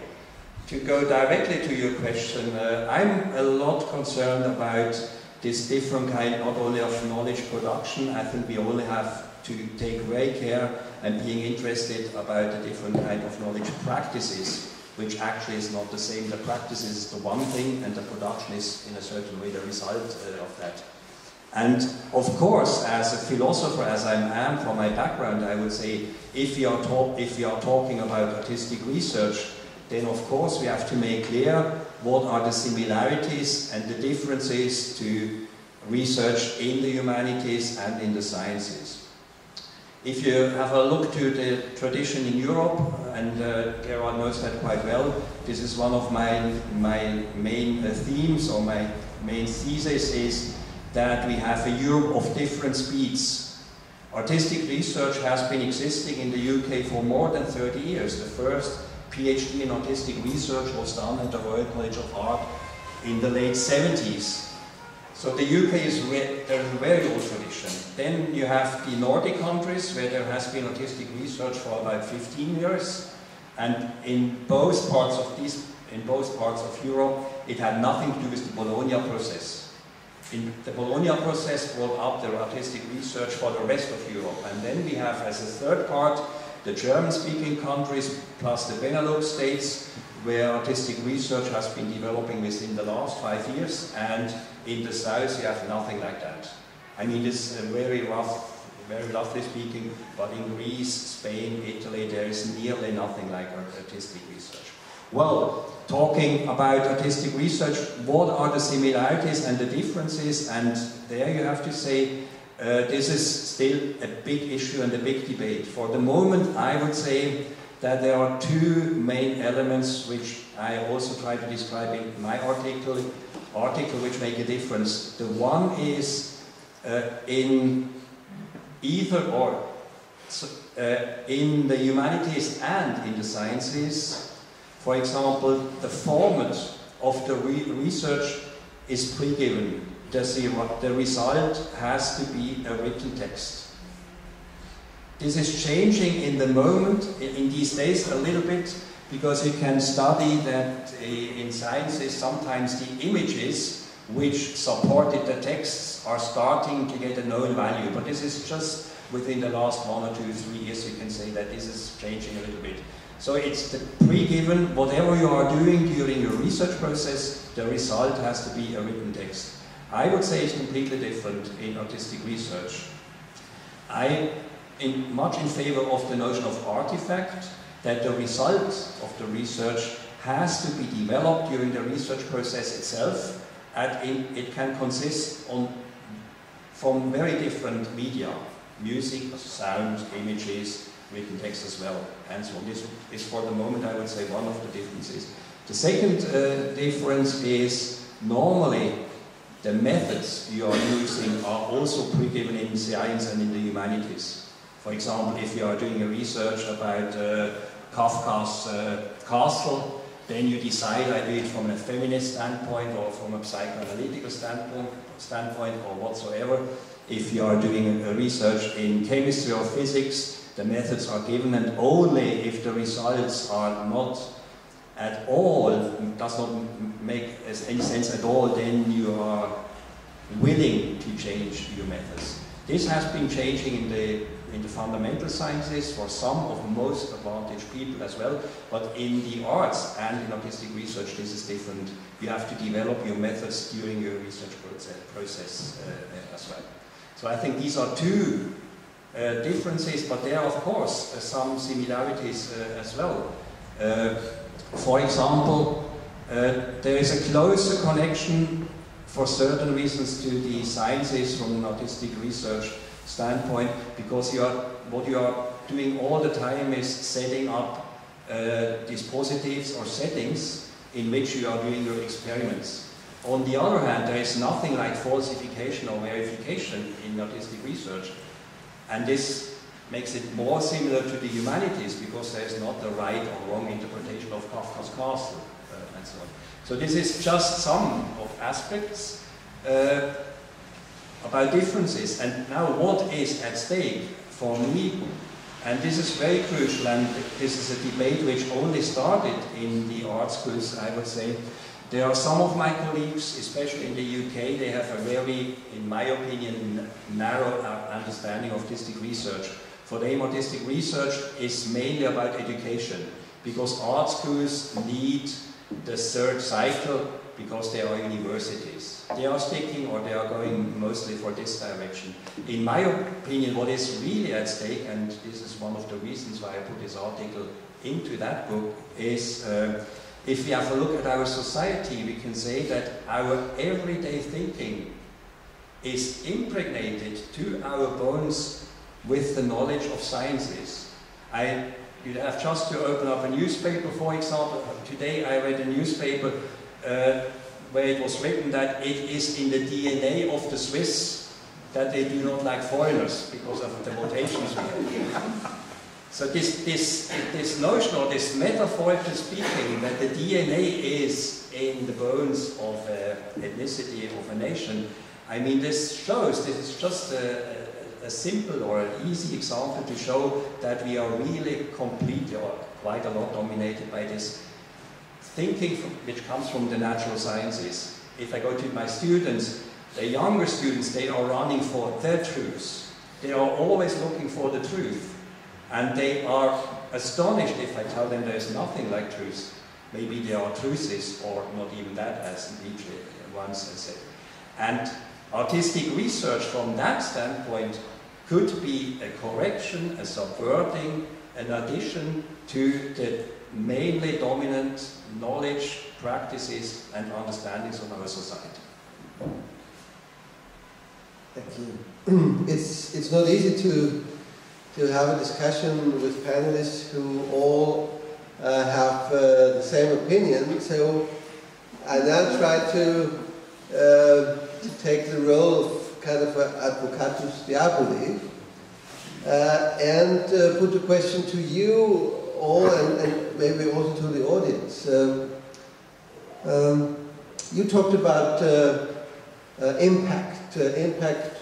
To go directly to your question, I'm a lot concerned about this different kind, not only of knowledge production. I think we only have to take great care and being interested about the different kind of knowledge practices, which actually is not the same. The practice is the one thing, and the production is, in a certain way, the result of that. And of course, as a philosopher, as I am from my background, I would say, if we are talking about artistic research, then of course we have to make clear what are the similarities and the differences to research in the humanities and in the sciences. If you have a look to the tradition in Europe, and Gerald knows that quite well, this is one of my main themes, or my main thesis is that we have a Europe of different speeds. Artistic research has been existing in the UK for more than 30 years. The first PhD in artistic research was done at the Royal College of Art in the late 70s. So the UK is there's a very old tradition. Then you have the Nordic countries where there has been artistic research for about 15 years. And in both parts of Europe, it had nothing to do with the Bologna process. In the Bologna process brought up the artistic research for the rest of Europe. And then we have, as a third part, the German-speaking countries plus the Benelux states, where artistic research has been developing within the last 5 years, and in the south you have nothing like that. I mean, it's very roughly speaking, but in Greece, Spain, Italy, there is nearly nothing like artistic research. Well, talking about artistic research, what are the similarities and the differences? And there you have to say, this is still a big issue and a big debate. For the moment, I would say that there are two main elements which I also try to describe in my article which make a difference. The one is in either or, in the humanities and in the sciences. For example, the format of the research is pre-given. The result has to be a written text. This is changing in the moment, in these days, a little bit, because you can study that in sciences sometimes the images which supported the texts are starting to get a known value. But this is just within the last 1 or 2 or 3 years you can say that this is changing a little bit. So it's the pre-given, whatever you are doing during your research process, the result has to be a written text. I would say it's completely different in artistic research. I'm much in favor of the notion of artifact, that the result of the research has to be developed during the research process itself, and it can consist from very different media, music, sound, images, written text as well, and so on. This is for the moment, I would say, one of the differences. The second difference is normally the methods you are using are also pre-given in science and in the humanities. For example, if you are doing a research about Kafka's Castle, then you decide I do it from a feminist standpoint or from a psychoanalytical standpoint or whatsoever. If you are doing a research in chemistry or physics, the methods are given, and only if the results are not at all, does not make any sense at all, then you are willing to change your methods. This has been changing in the fundamental sciences for some of the most advantaged people as well, but in the arts and in artistic research this is different. You have to develop your methods during your research process as well. So I think these are two differences, but there are of course some similarities as well. For example, there is a closer connection for certain reasons to the sciences from an artistic research standpoint, because what you are doing all the time is setting up dispositives or settings in which you are doing your experiments. On the other hand, there is nothing like falsification or verification in artistic research, and this makes it more similar to the humanities because there is not the right or wrong interpretation of Kafka's Castle and so on. So this is just some of aspects about differences. And now what is at stake for me, and this is very crucial, and this is a debate which only started in the art schools, I would say. There are some of my colleagues, especially in the UK, they have a very, in my opinion, narrow understanding of artistic research. For them, artistic research is mainly about education, because art schools need the third cycle because they are universities. They are sticking or they are going mostly for this direction. In my opinion, what is really at stake, and this is one of the reasons why I put this article into that book, is if we have a look at our society, we can say that our everyday thinking is impregnated to our bones with the knowledge of sciences. You have just to open up a newspaper, for example. Today I read a newspaper where it was written that it is in the DNA of the Swiss that they do not like foreigners because of the mutations. So this notion, or this metaphorical speaking, that the DNA is in the bones of ethnicity of a nation, I mean, this shows, this is just a simple or an easy example to show that we are really completely or quite a lot dominated by this thinking which comes from the natural sciences. If I go to my students, the younger students, they are running for their truths. They are always looking for the truth. And they are astonished if I tell them there is nothing like truth. Maybe there are truths or not even that, as Nietzsche once said. And artistic research from that standpoint could be a correction, a subverting, an addition to the mainly dominant knowledge, practices and understandings of our society. Thank you. It's not easy to have a discussion with panelists who all have the same opinion, so I now try to take the role of kind of an advocatus diaboli and put the question to you all and maybe also to the audience. You talked about impact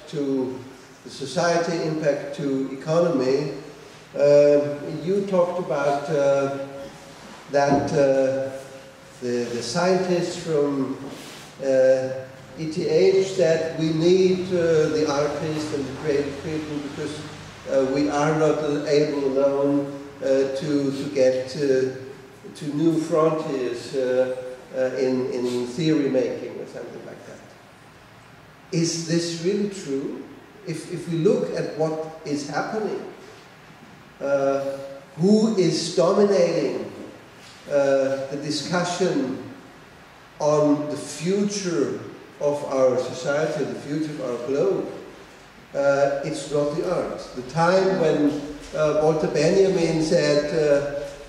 to the society, impact to economy. You talked about that the scientists from ETH that we need the artists and the creative people because we are not able alone to get to new frontiers in theory making or something like that. Is this really true? If we look at what is happening, who is dominating the discussion on the future of our society, the future of our globe, it's not the arts. The time when Walter Benjamin said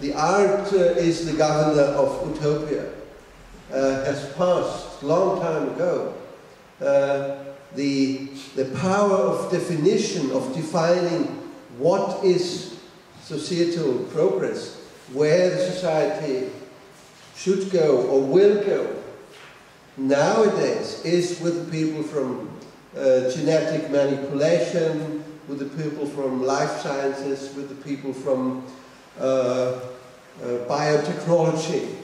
the art is the governor of utopia has passed long time ago. the power of definition, of defining what is societal progress, where the society should go or will go, nowadays is with the people from genetic manipulation, with the people from life sciences, with the people from biotechnology.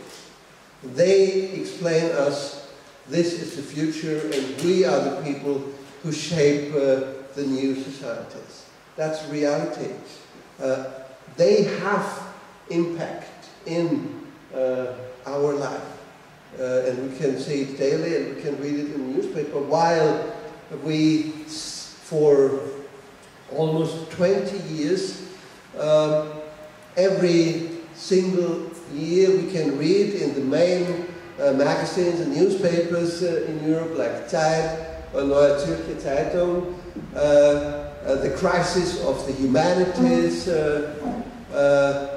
They explain us this is the future and we are the people who shape the new societies. That's reality. They have impact in our life. And we can see it daily and we can read it in the newspaper, while we, for almost 20 years, every single year we can read in the main magazines and newspapers in Europe, like Zeit or Neue Zürcher Zeitung, the crisis of the humanities,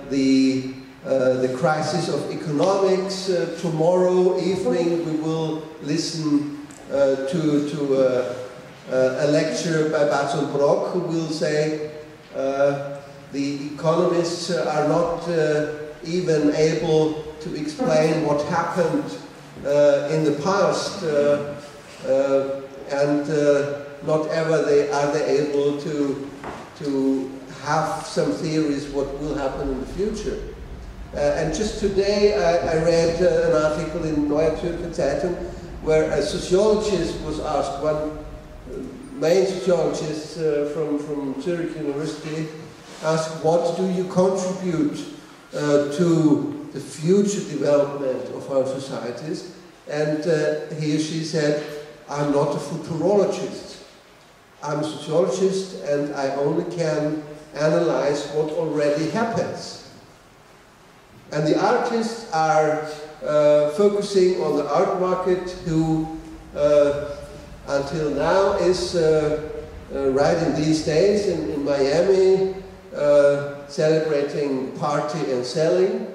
the crisis of economics. Tomorrow evening we will listen to a lecture by Bast and Brock, who will say the economists are not even able to explain what happened in the past, and not ever are they able to have some theories what will happen in the future. And just today I read an article in Neue Zürcher Zeitung where a sociologist was asked, one main sociologist from Zurich University, asked, what do you contribute to the future development of our societies? And he or she said, I'm not a futurologist. I'm a sociologist and I only can analyze what already happens. And the artists are focusing on the art market, who until now is right in these days in Miami, celebrating party and selling,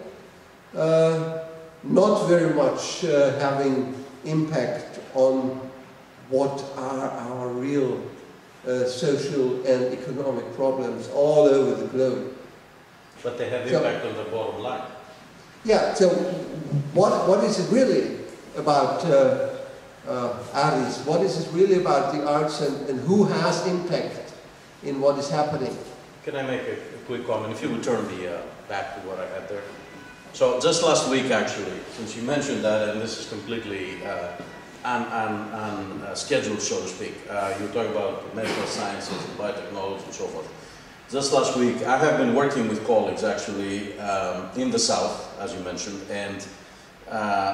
not very much having impact on what are our real social and economic problems all over the globe. But they have impact on the bottom line. Yeah, so what is it really about A.R.I.S? What is it really about the arts, and who has impact in what is happening? Can I make a quick comment? If you would turn back to what I had there. So just last week, actually, since you mentioned that, and this is completely unscheduled, so to speak, you were talking about medical sciences and biotechnology and so forth. Just last week, I have been working with colleagues, actually, in the South, as you mentioned, and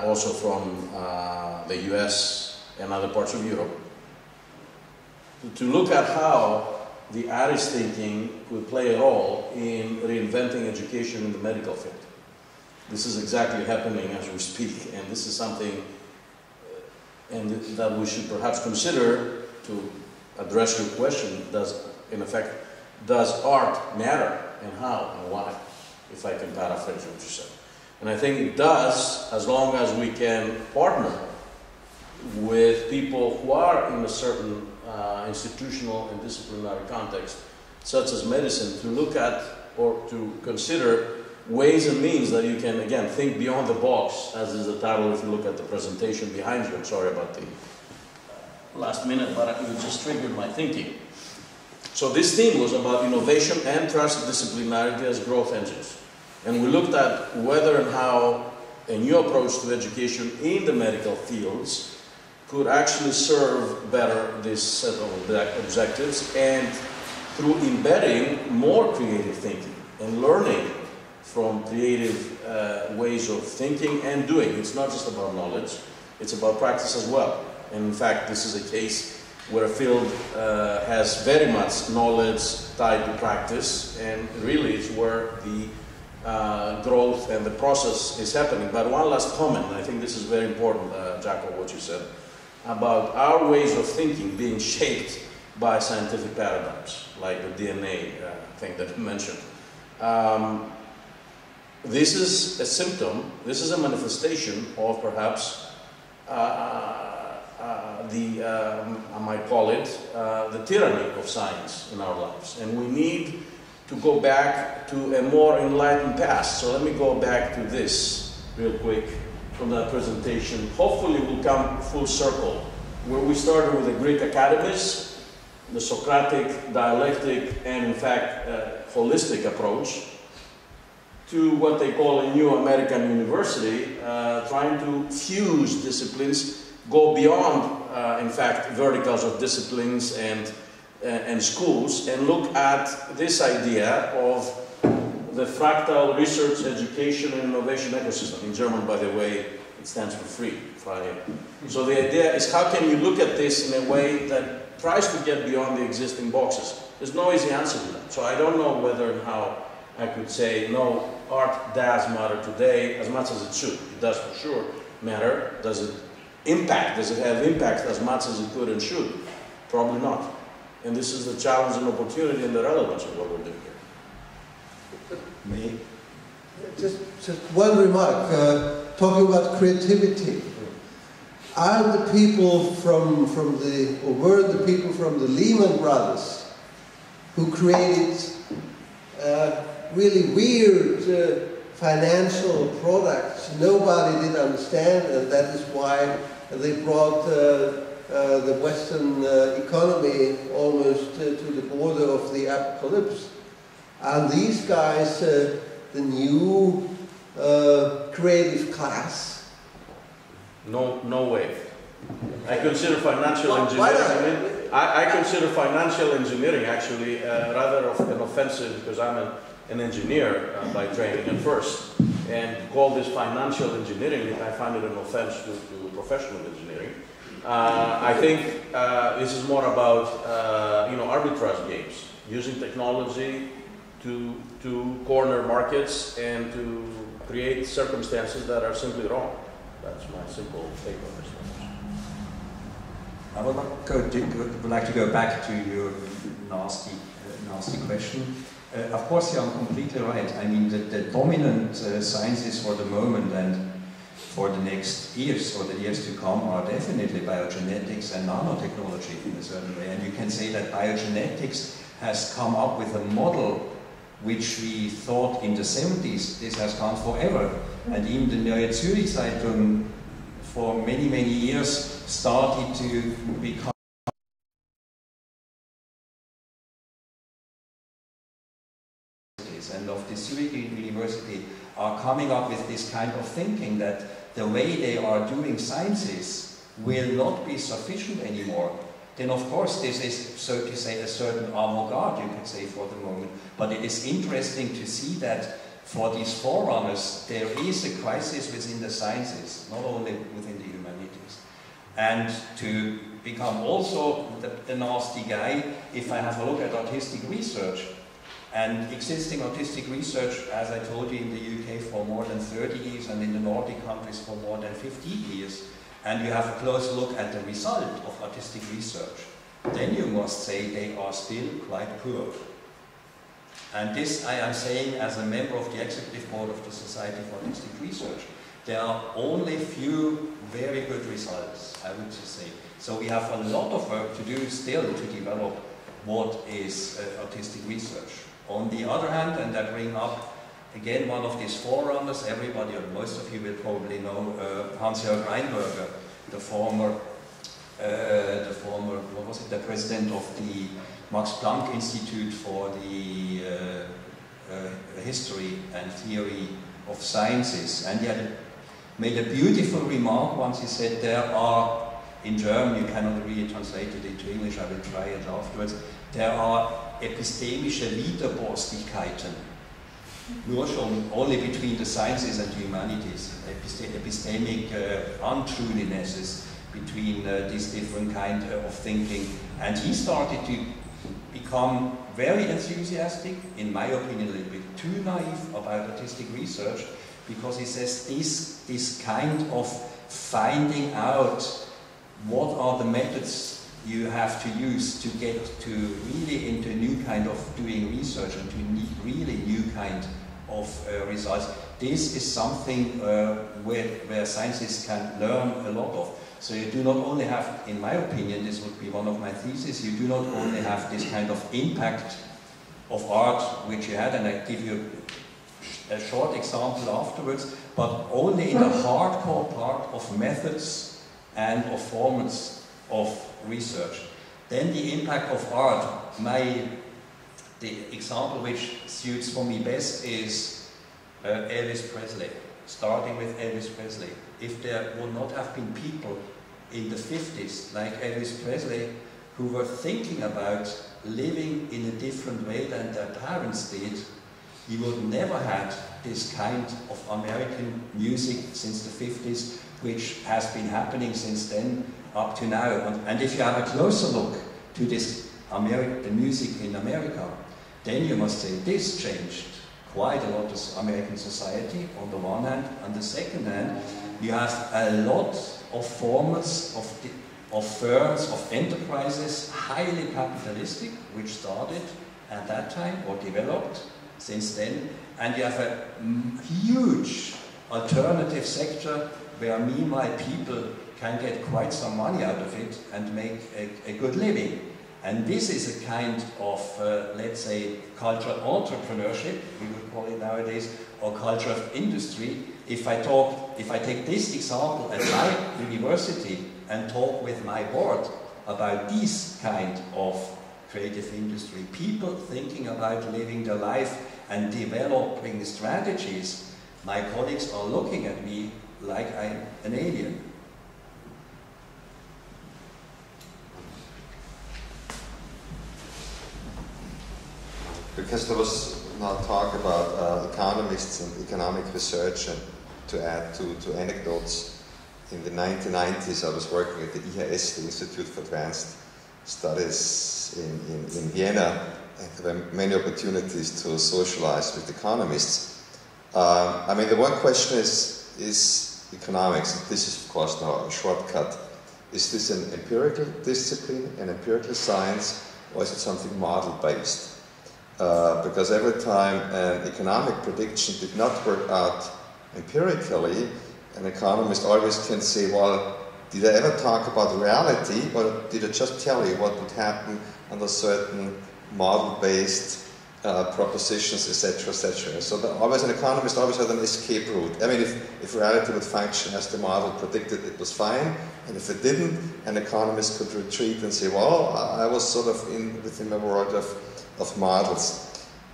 also from the US and other parts of Europe, to look at how the A.R.I.S thinking could play a role in reinventing education in the medical field. This is exactly happening as we speak, and this is something that we should perhaps consider to address your question. Does art matter, and how and why, if I can paraphrase what you said? And I think it does, as long as we can partner with people who are in a certain institutional and disciplinary context, such as medicine, to look at or to consider ways and means that you can, again, think beyond the box, as is the title if you look at the presentation behind you. I'm sorry about the last minute, but you just triggered my thinking. So this theme was about innovation and transdisciplinarity as growth engines. And we looked at whether and how a new approach to education in the medical fields could actually serve better this set of objectives, and through embedding more creative thinking and learning from creative ways of thinking and doing. It's not just about knowledge, it's about practice as well. And in fact, this is a case where a field has very much knowledge tied to practice, and really it's where the growth and the process is happening. But one last comment, I think this is very important, GIACO, what you said, about our ways of thinking being shaped by scientific paradigms, like the DNA thing that you mentioned. This is a symptom, this is a manifestation of perhaps I might call it, the tyranny of science in our lives. And we need to go back to a more enlightened past. So let me go back to this real quick from that presentation. Hopefully we'll come full circle, where we started with the Greek academies, the Socratic, dialectic, and in fact, holistic approach, to what they call a new American university, trying to fuse disciplines, go beyond, in fact, verticals of disciplines and schools, and look at this idea of the fractal research, education, and innovation ecosystem. In German, by the way, it stands for free. So the idea is, how can you look at this in a way that tries to get beyond the existing boxes? There's no easy answer to that. So I don't know whether and how I could say, no, art does matter today as much as it should. It does for sure matter. Does it impact? Does it have impact as much as it could and should? Probably not. And this is the challenge and opportunity and the relevance of what we're doing here. Me? Just one remark, talking about creativity. Are the people were the people from the Lehman Brothers who created really weird financial products nobody did understand, and that is why they brought the Western economy almost to the border of the apocalypse. Are these guys the new creative class? No way. I consider financial engineering. I consider financial engineering actually rather of an offensive, because I'm an engineer by training at first, and call this financial engineering, I find it an offense to professional engineering. I think this is more about arbitrage games, using technology to corner markets and to create circumstances that are simply wrong. That's my simple take on this. I would like to go back to your nasty question. Of course, you're completely right. I mean, the dominant sciences for the moment and for the next years or the years to come are definitely biogenetics and nanotechnology in a certain way. And you can say that biogenetics has come up with a model which we thought in the 70s, this has gone forever. And even the Neue Zürich Zeitung for many, many years started to become and of the Zurich University are coming up with this kind of thinking that the way they are doing sciences will not be sufficient anymore. Then of course this is, so to say, a certain avant-garde, you could say, for the moment. But it is interesting to see that for these forerunners there is a crisis within the sciences, not only within the humanities. And to become also the nasty guy, if I have a look at artistic research, and existing artistic research, as I told you, in the UK for more than 30 years and in the Nordic countries for more than 50 years, and you have a close look at the result of artistic research, then you must say they are still quite poor. And this I am saying as a member of the executive board of the Society for Artistic Research. There are only few very good results, I would say. So we have a lot of work to do still to develop what is artistic research. On the other hand, and I bring up again one of these forerunners, everybody or most of you will probably know Hrsg, the former what was it, the president of the Max Planck Institute for the History and Theory of Sciences. And he had made a beautiful remark once. He said, there are, in German, you cannot really translate it into English, I will try it afterwards, there are epistemische Widerborstigkeiten, nur schon only between the sciences and the humanities, epistemic untruthnesses between these different kind of thinking. And he started to become very enthusiastic, in my opinion a little bit too naive about artistic research, because he says this kind of finding out what are the methods you have to use to get to really into a new kind of doing research and to really new kind of results. This is something where scientists can learn a lot of. So you do not only have, in my opinion, this would be one of my theses, you do not only have this kind of impact of art which you had, and I give you a short example afterwards, but only in the hardcore part of methods and of formats of research. Then the impact of art, the example which suits for me best is Elvis Presley, starting with Elvis Presley. If there would not have been people in the 50s like Elvis Presley who were thinking about living in a different way than their parents did, you would never had this kind of American music since the 50s, which has been happening since then up to now. And if you have a closer look to this the music in America, then you must say this changed quite a lot of American society on the one hand. On the second hand, you have a lot of formats of firms, of enterprises, highly capitalistic, which started at that time or developed since then, and you have a huge alternative sector where meanwhile people can get quite some money out of it and make a good living. And this is a kind of, let's say, cultural entrepreneurship, we would call it nowadays, or culture of industry. If I take this example at my university and talk with my board about this kind of creative industry, people thinking about living their life and developing strategies, my colleagues are looking at me like I'm an alien. Because there was now talk about economists and economic research, and to add to anecdotes, in the 1990s I was working at the I.R.I.S, the Institute for Advanced Studies in Vienna, and there were many opportunities to socialize with economists. I mean, the one question is economics, and this is of course now a shortcut. Is this an empirical discipline, an empirical science, or is it something model-based? Because every time an economic prediction did not work out empirically, an economist always can say, well, did I ever talk about reality, or did I just tell you what would happen under certain model-based propositions, etc., etc. So an economist always had an escape route. I mean, if reality would function as the model predicted, it was fine, and if it didn't, an economist could retreat and say, well, I was sort of within a world of models.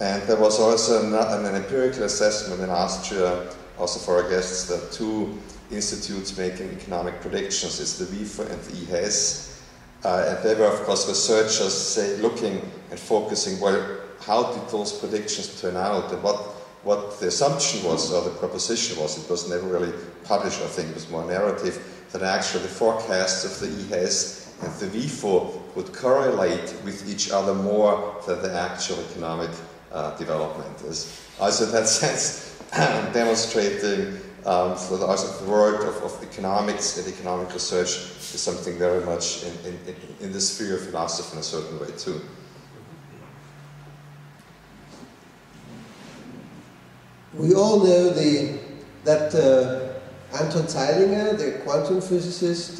And there was also an empirical assessment in Austria, also for our guests, that two institutes making economic predictions. It's the WIFO and the I.R.I.S. And they were, of course, researchers looking and focusing, well, how did those predictions turn out, and what the assumption was, or the proposition was. It was never really published, I think. It was more narrative, that actually the forecasts of the I.R.I.S and the WIFO would correlate with each other more than the actual economic development is. Also, in that sense, demonstrating that also the world of economics and economic research is something very much in the sphere of philosophy in a certain way too. We all know that Anton Zeilinger, the quantum physicist,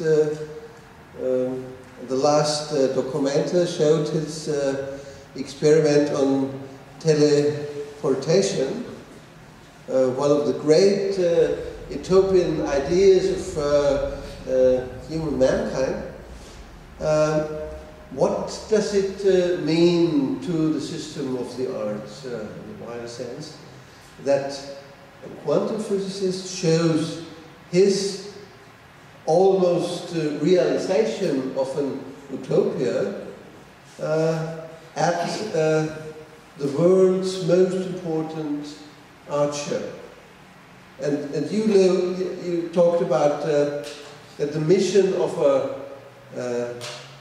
the last documenter showed his experiment on teleportation, one of the great utopian ideas of human mankind. What does it mean to the system of the arts, in a wider sense, that a quantum physicist shows his almost realization of an utopia at the world's most important art show? And you talked about that the mission of a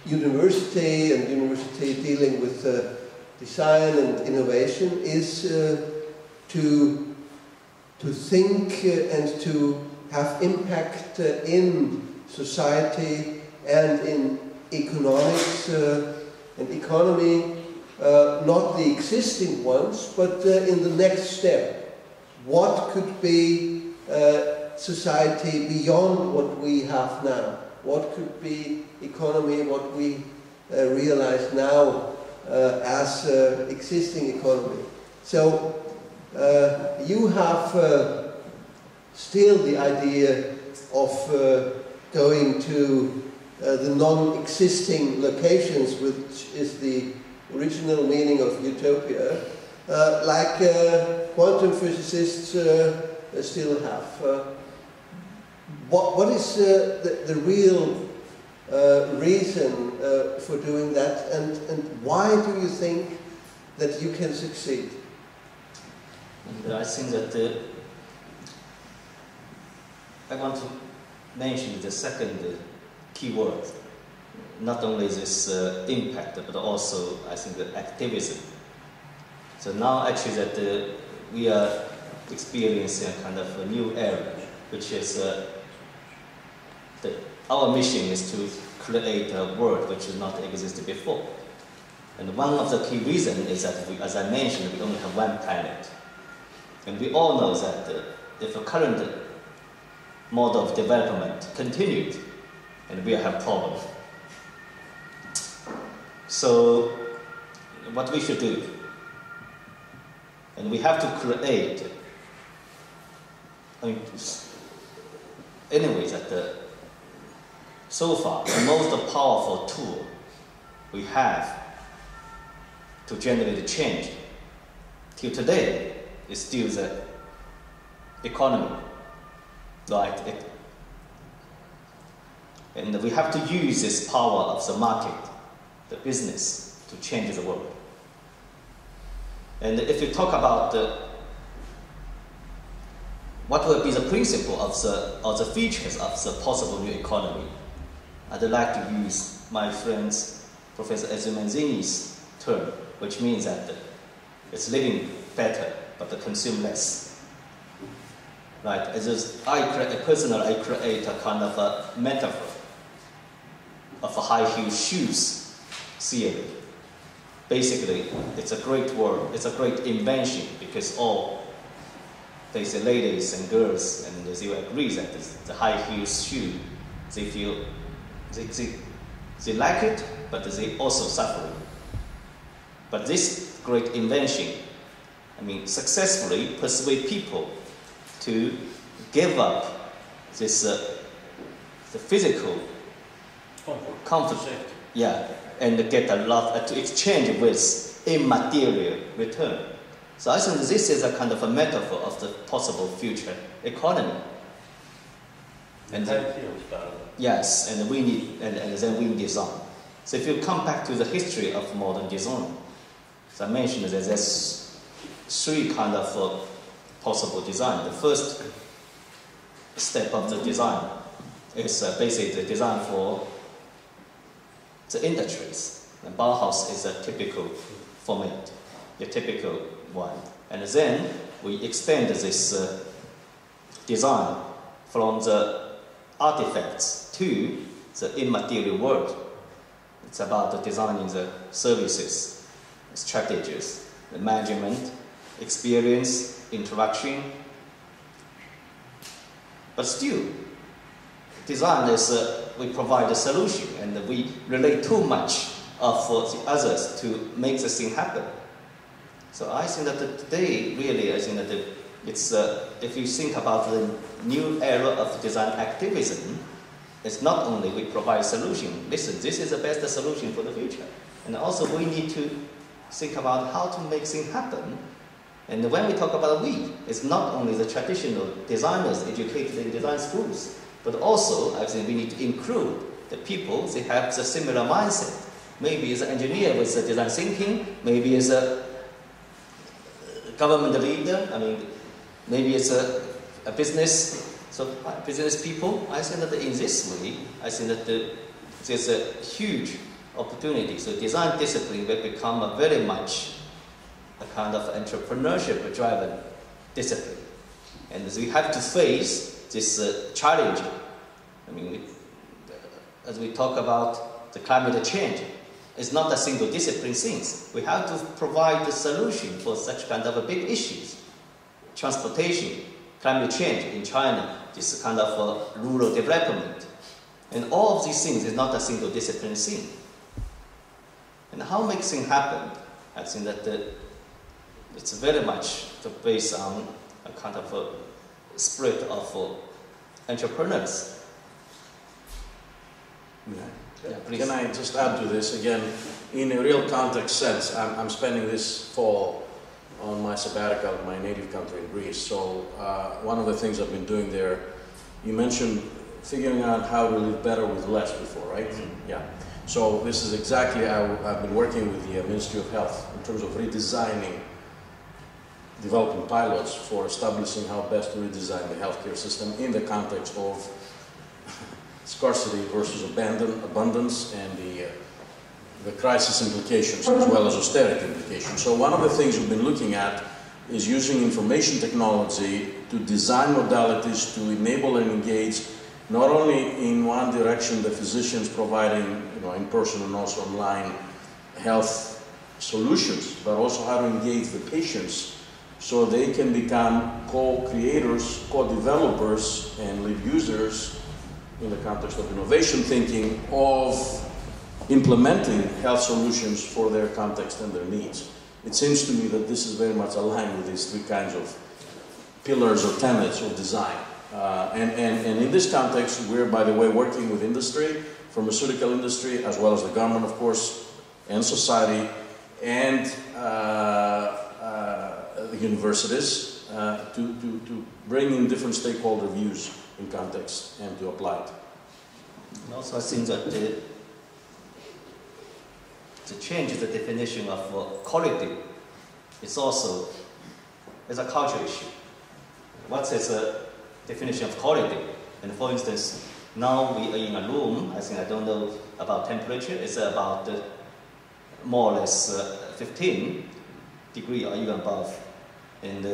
university, and university dealing with design and innovation, is to think and to have impact in society and in economics and economy, not the existing ones, but in the next step. What could be society beyond what we have now? what could be economy, what we realize now as existing economy. So you have still the idea of going to the non-existing locations, which is the original meaning of utopia, like quantum physicists still have. What is the real reason for doing that, and why do you think that you can succeed? And I think that I want to mention the second key word. Not only this impact, but also I think the activism. So now actually that we are experiencing a kind of a new era, which is our mission is to create a world which did not exist before. And one of the key reasons is that, as I mentioned, we only have one planet. And we all know that if the current mode of development continued, and we have problem. So what we should do, and we have to create, anyway, that so far the most powerful tool we have to generate change till today is still the economy, right? And we have to use this power of the market, the business, to change the world. And if you talk about what will be the principle of the features of the possible new economy, I'd like to use my friend's Professor Manzini's term, which means that it's living better, but consume less. Right? Personally, I create a kind of a metaphor of a high-heel shoes theory. Basically, it's a great word, it's a great invention, because all they say ladies and girls, and they will agree that the high-heel shoe, they feel, they like it, but they also suffer. But this great invention, successfully persuade people to give up this the physical comfort, and get a lot to exchange with immaterial return. So I think this is a kind of a metaphor of the possible future economy. And yes, and we need, and then we design. So if you come back to the history of modern design, as I mentioned, that there's three kind of possible design. The first step of the design is basically the design for the industries. And Bauhaus is a typical format, a typical one. And then we extend this design from the artifacts to the immaterial world. It's about designing the services, strategies, the management, experience, interaction. But still, design is, we provide a solution, and we relate too much for the others to make the thing happen. So I think that today, really, I think that it's, if you think about the new era of design activism, it's not only we provide a solution, listen, this is the best solution for the future. And also we need to think about how to make things happen. And when we talk about we, it's not only the traditional designers educated in design schools, but also I think we need to include the people, they have the similar mindset. Maybe it's an engineer with the design thinking, maybe it's a government leader, maybe it's a business, so business people. I think that in this way, I think that there's a huge opportunity. So design discipline will become a very much a kind of entrepreneurship-driven discipline. And we have to face this challenge. As we talk about the climate change, it's not a single discipline thing. We have to provide the solution for such kind of big issues. Transportation, climate change in China, this kind of rural development, And all of these things is not a single discipline thing. And how make things happen? I think that it's very much based on a kind of a spirit of entrepreneurs. Yeah, can I just add to this again? In a real context sense, I'm spending this fall on my sabbatical in my native country in Greece. So one of the things I've been doing there, you mentioned figuring out how to live better with less before, right? Mm-hmm. Yeah. So this is exactly how I've been working with the Ministry of Health in terms of redesigning, developing pilots for establishing how best to redesign the healthcare system in the context of scarcity versus abundance and the crisis implications as well as austerity implications. So one of the things we've been looking at is using information technology to design modalities to enable and engage not only in one direction the physicians providing, in person and also online health solutions, but also how to engage the patients so they can become co-creators, co-developers, and lead users in the context of innovation thinking of implementing health solutions for their context and their needs. It seems to me that this is very much aligned with these three kinds of pillars or tenets of design. And in this context, we're, by the way, working with industry, pharmaceutical industry, as well as the government, of course, and society, and the universities to bring in different stakeholder views in context and to apply it. And also, I think that to change the definition of quality is also a cultural issue. What is a definition of quality? And for instance, now we are in a room, I don't know about temperature, it's about more or less 15 degrees or even above. And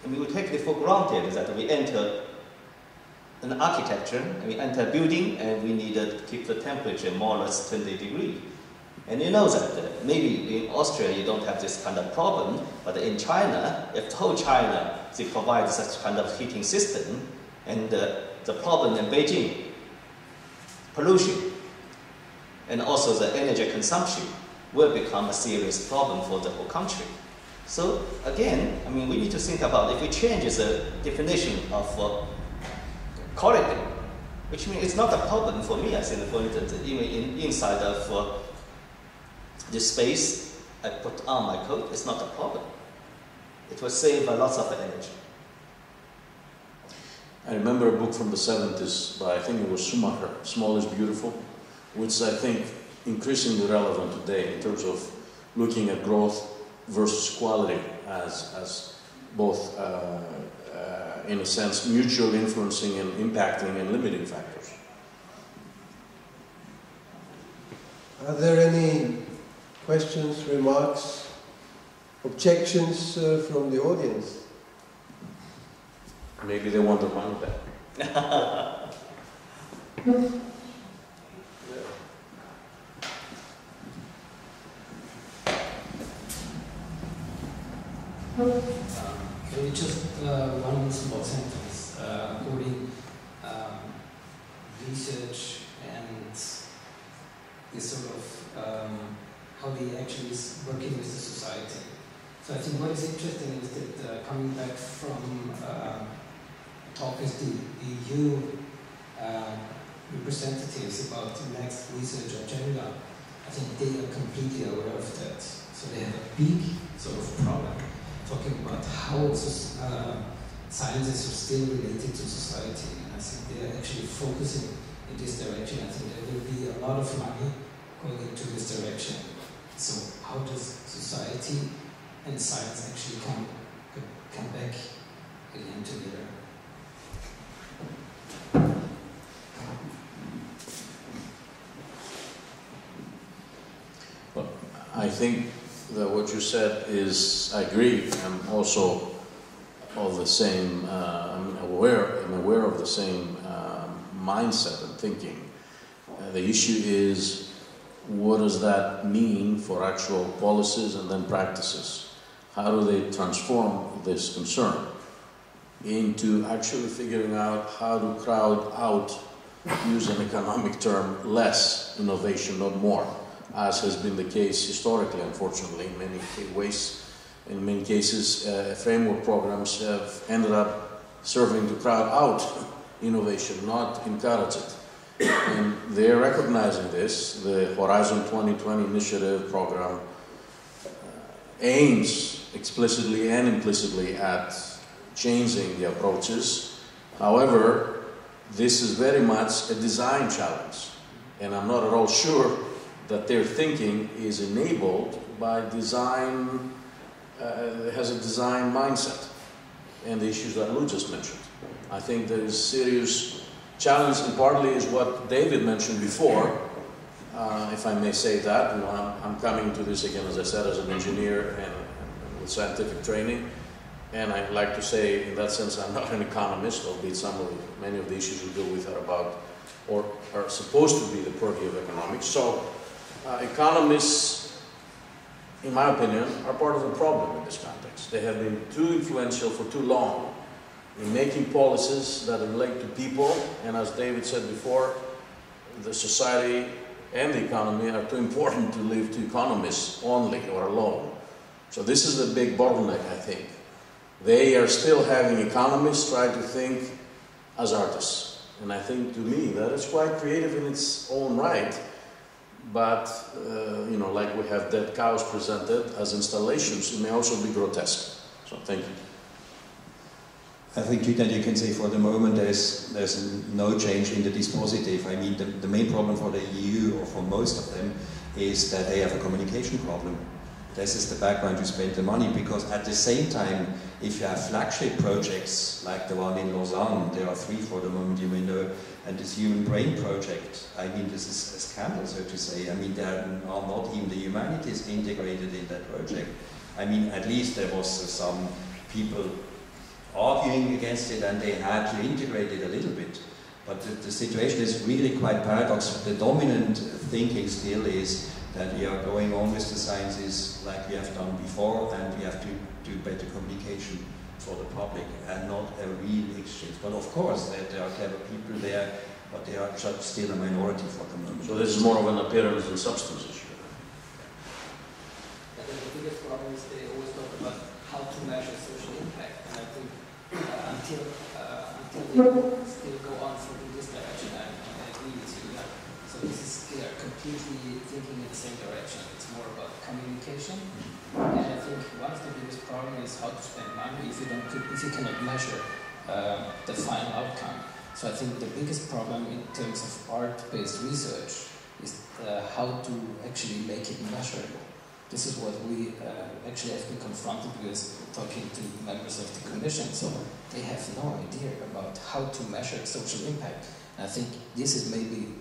we take it for granted that we enter an architecture, and we enter a building, and we need to keep the temperature more or less 20 degrees. And you know that maybe in Austria you don't have this kind of problem, but in China, if the whole China, they provide such kind of heating system, and the problem in Beijing, pollution, and also the energy consumption will become a serious problem for the whole country. So again, we need to think about if we change the definition of quality, which means it's not a problem for me, for instance, even inside of the space I put on my coat, it's not a problem. It will save a lot of energy. I remember a book from the 70s by, I think it was Schumacher, Small is Beautiful, which I think increasingly relevant today in terms of looking at growth versus quality as both, in a sense, mutual influencing and impacting and limiting factors. Are there any questions, remarks, objections from the audience? Maybe they want their money back. Maybe just one small sentence. According research and this sort of how they actually is working with the society. So I think what is interesting is that coming back from talk with the EU representatives about the next research agenda, I think they are completely aware of that. So they have a big sort of problem talking about how sciences are still related to society. And I think they are actually focusing in this direction. I think there will be a lot of money going into this direction. So how does society and science actually come back again together? Well, I think that what you said is, I agree. I'm also of the same. I'm aware of the same mindset and thinking. The issue is, what does that mean for actual policies and then practices? How do they transform this concern into actually figuring out how to crowd out use an economic term, less innovation, not more, as has been the case historically, unfortunately, in many ways. In many cases, framework programs have ended up serving to crowd out innovation, not encourage it. And they're recognizing this. The Horizon 2020 initiative program aims explicitly and implicitly at changing the approaches. However, this is very much a design challenge. And I'm not at all sure that their thinking is enabled by design, has a design mindset, and the issues that Lou just mentioned. I think there is serious challenge, and partly is what David mentioned before, if I may say that. I'm coming to this again, as I said, as an engineer and with scientific training, and I'd like to say, in that sense, I'm not an economist, albeit many of the issues we deal with are about, or are supposed to be the purview of economics. So, economists, in my opinion, are part of the problem in this context. They have been too influential for too long in making policies that relate to people, and as David said before, the society and the economy are too important to leave to economists only or alone. So this is the big bottleneck, I think. They are still having economists try to think as artists. And I think, to me, that is quite creative in its own right. But, you know, like we have dead cows presented as installations, it may also be grotesque. So, thank you. I think that you can say for the moment there's no change in the dispositive. I mean, the main problem for the EU, or for most of them, is that they have a communication problem. This is the background to spend the money, because at the same time, if you have flagship projects like the one in Lausanne, there are 3 for the moment, you may know, and this Human Brain Project, I mean, this is a scandal, so to say. I mean, there are not even the humanities integrated in that project. I mean, at least there was some people arguing against it, and they had to integrate it a little bit. But the situation is really quite paradoxical. The dominant thinking still is that we are going on with the sciences like we have done before, and we have to do better communication for the public and not a real exchange. But of course, there are clever people there, but they are just still a minority for the moment. So this is more of an appearance and substance issue. And the biggest problem is they always talk about how to measure social impact, and I think until they still go on in this direction, I agree with you. Yeah. So this is completely thinking in the same direction. It's more about communication, and I think one of the biggest problems is how to spend money if you cannot measure the final outcome. So I think the biggest problem in terms of art-based research is how to actually make it measurable. This is what we actually have been confronted with talking to members of the Commission. So they have no idea about how to measure social impact. And I think this is maybe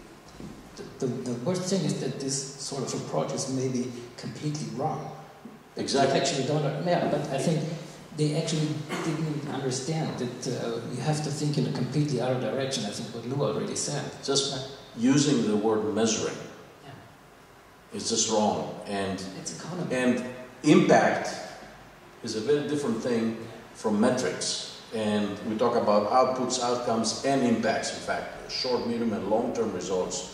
the worst thing is that this sort of approach is maybe completely wrong. Exactly. They actually don't. Yeah, but I think they actually didn't understand that you have to think in a completely other direction. I think what Lou already said. Just using the word measuring is just wrong, and it's economy. And impact is a very different thing from metrics. And we talk about outputs, outcomes, and impacts. In fact, short, medium, and long-term results.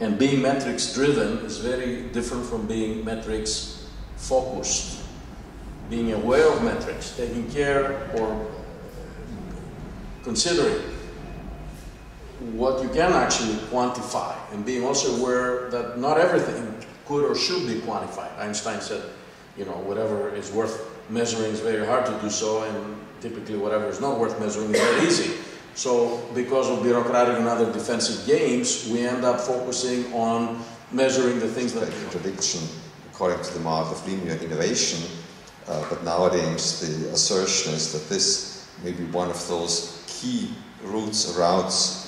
And being metrics-driven is very different from being metrics-focused. Being aware of metrics, taking care or considering what you can actually quantify, and being also aware that not everything could or should be quantified. Einstein said, you know, whatever is worth measuring is very hard to do so, and typically whatever is not worth measuring is very easy. So because of bureaucratic and other defensive games, we end up focusing on measuring the things that... Contradiction, according to the model of linear innovation, but nowadays the assertion is that this may be one of those key routes or routes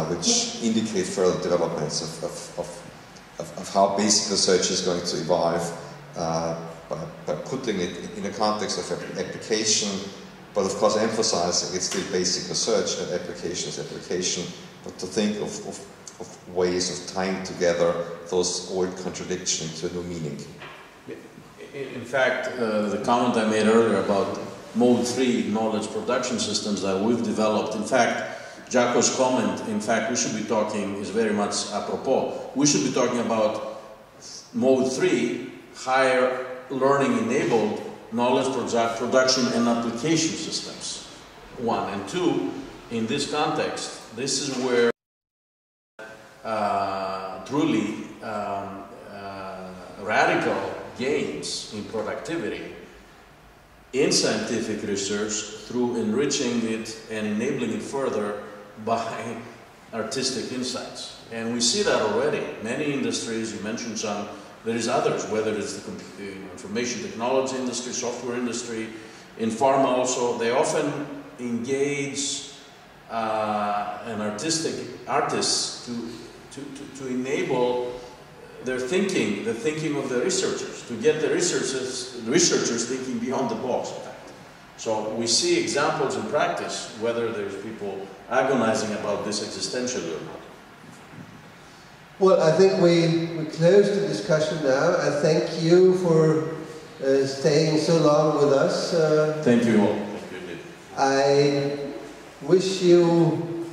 which indicate further developments of how basic research is going to evolve by putting it in the context of application, but of course emphasizing it's still basic research and application is application, but to think of ways of tying together those old contradictions to a new meaning. In fact, the comment I made earlier about Mode 3 knowledge production systems that we've developed, in fact, GIACO's comment, in fact, we should be talking, is very much apropos. We should be talking about mode 3, higher learning enabled knowledge production and application systems. 1 and 2, in this context, this is where truly radical gains in productivity in scientific research through enriching it and enabling it further by artistic insights. And we see that already. Many industries, you mentioned some, there is others, whether it's the information technology industry, software industry, in pharma also, they often engage artists to enable their thinking, the thinking of the researchers, to get the researchers thinking beyond the box, in fact. So we see examples in practice, whether there's people agonizing about this existentially or not. Well, I think we close the discussion now. I thank you for staying so long with us. Thank you all. Thank you indeed. I wish you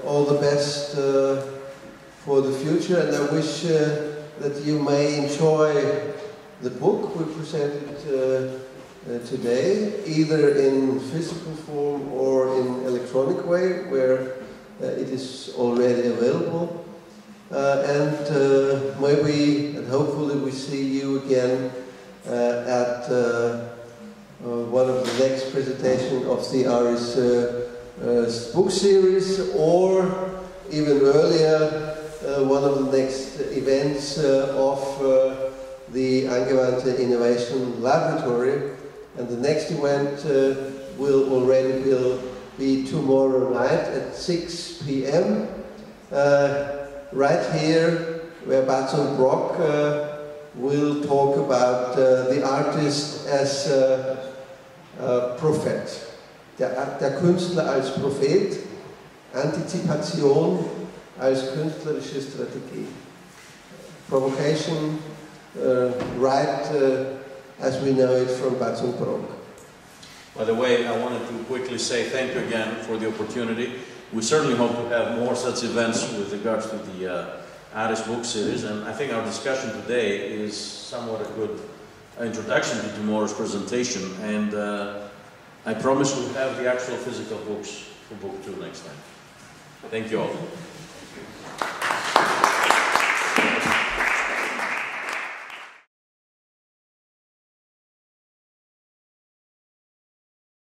all the best for the future, and I wish that you may enjoy the book we presented today, either in physical form or in electronic way, where it is already available. And maybe and hopefully we see you again at one of the next presentations of the A.R.I.S book series, or even earlier, one of the next events of the Angewandte Innovation Laboratory. And the next event will be tomorrow night at 6 p.m. Right here, where Bast and Brock will talk about the artist as prophet. Der Künstler als Prophet, Antizipation als künstlerische Strategie. Provocation, right as we know it from Bast and Brock. By the way, I wanted to quickly say thank you again for the opportunity. We certainly hope to have more such events with regards to the A.R.I.S book series, and I think our discussion today is somewhat a good introduction to tomorrow's presentation, and I promise we'll have the actual physical books for book 2 next time. Thank you all.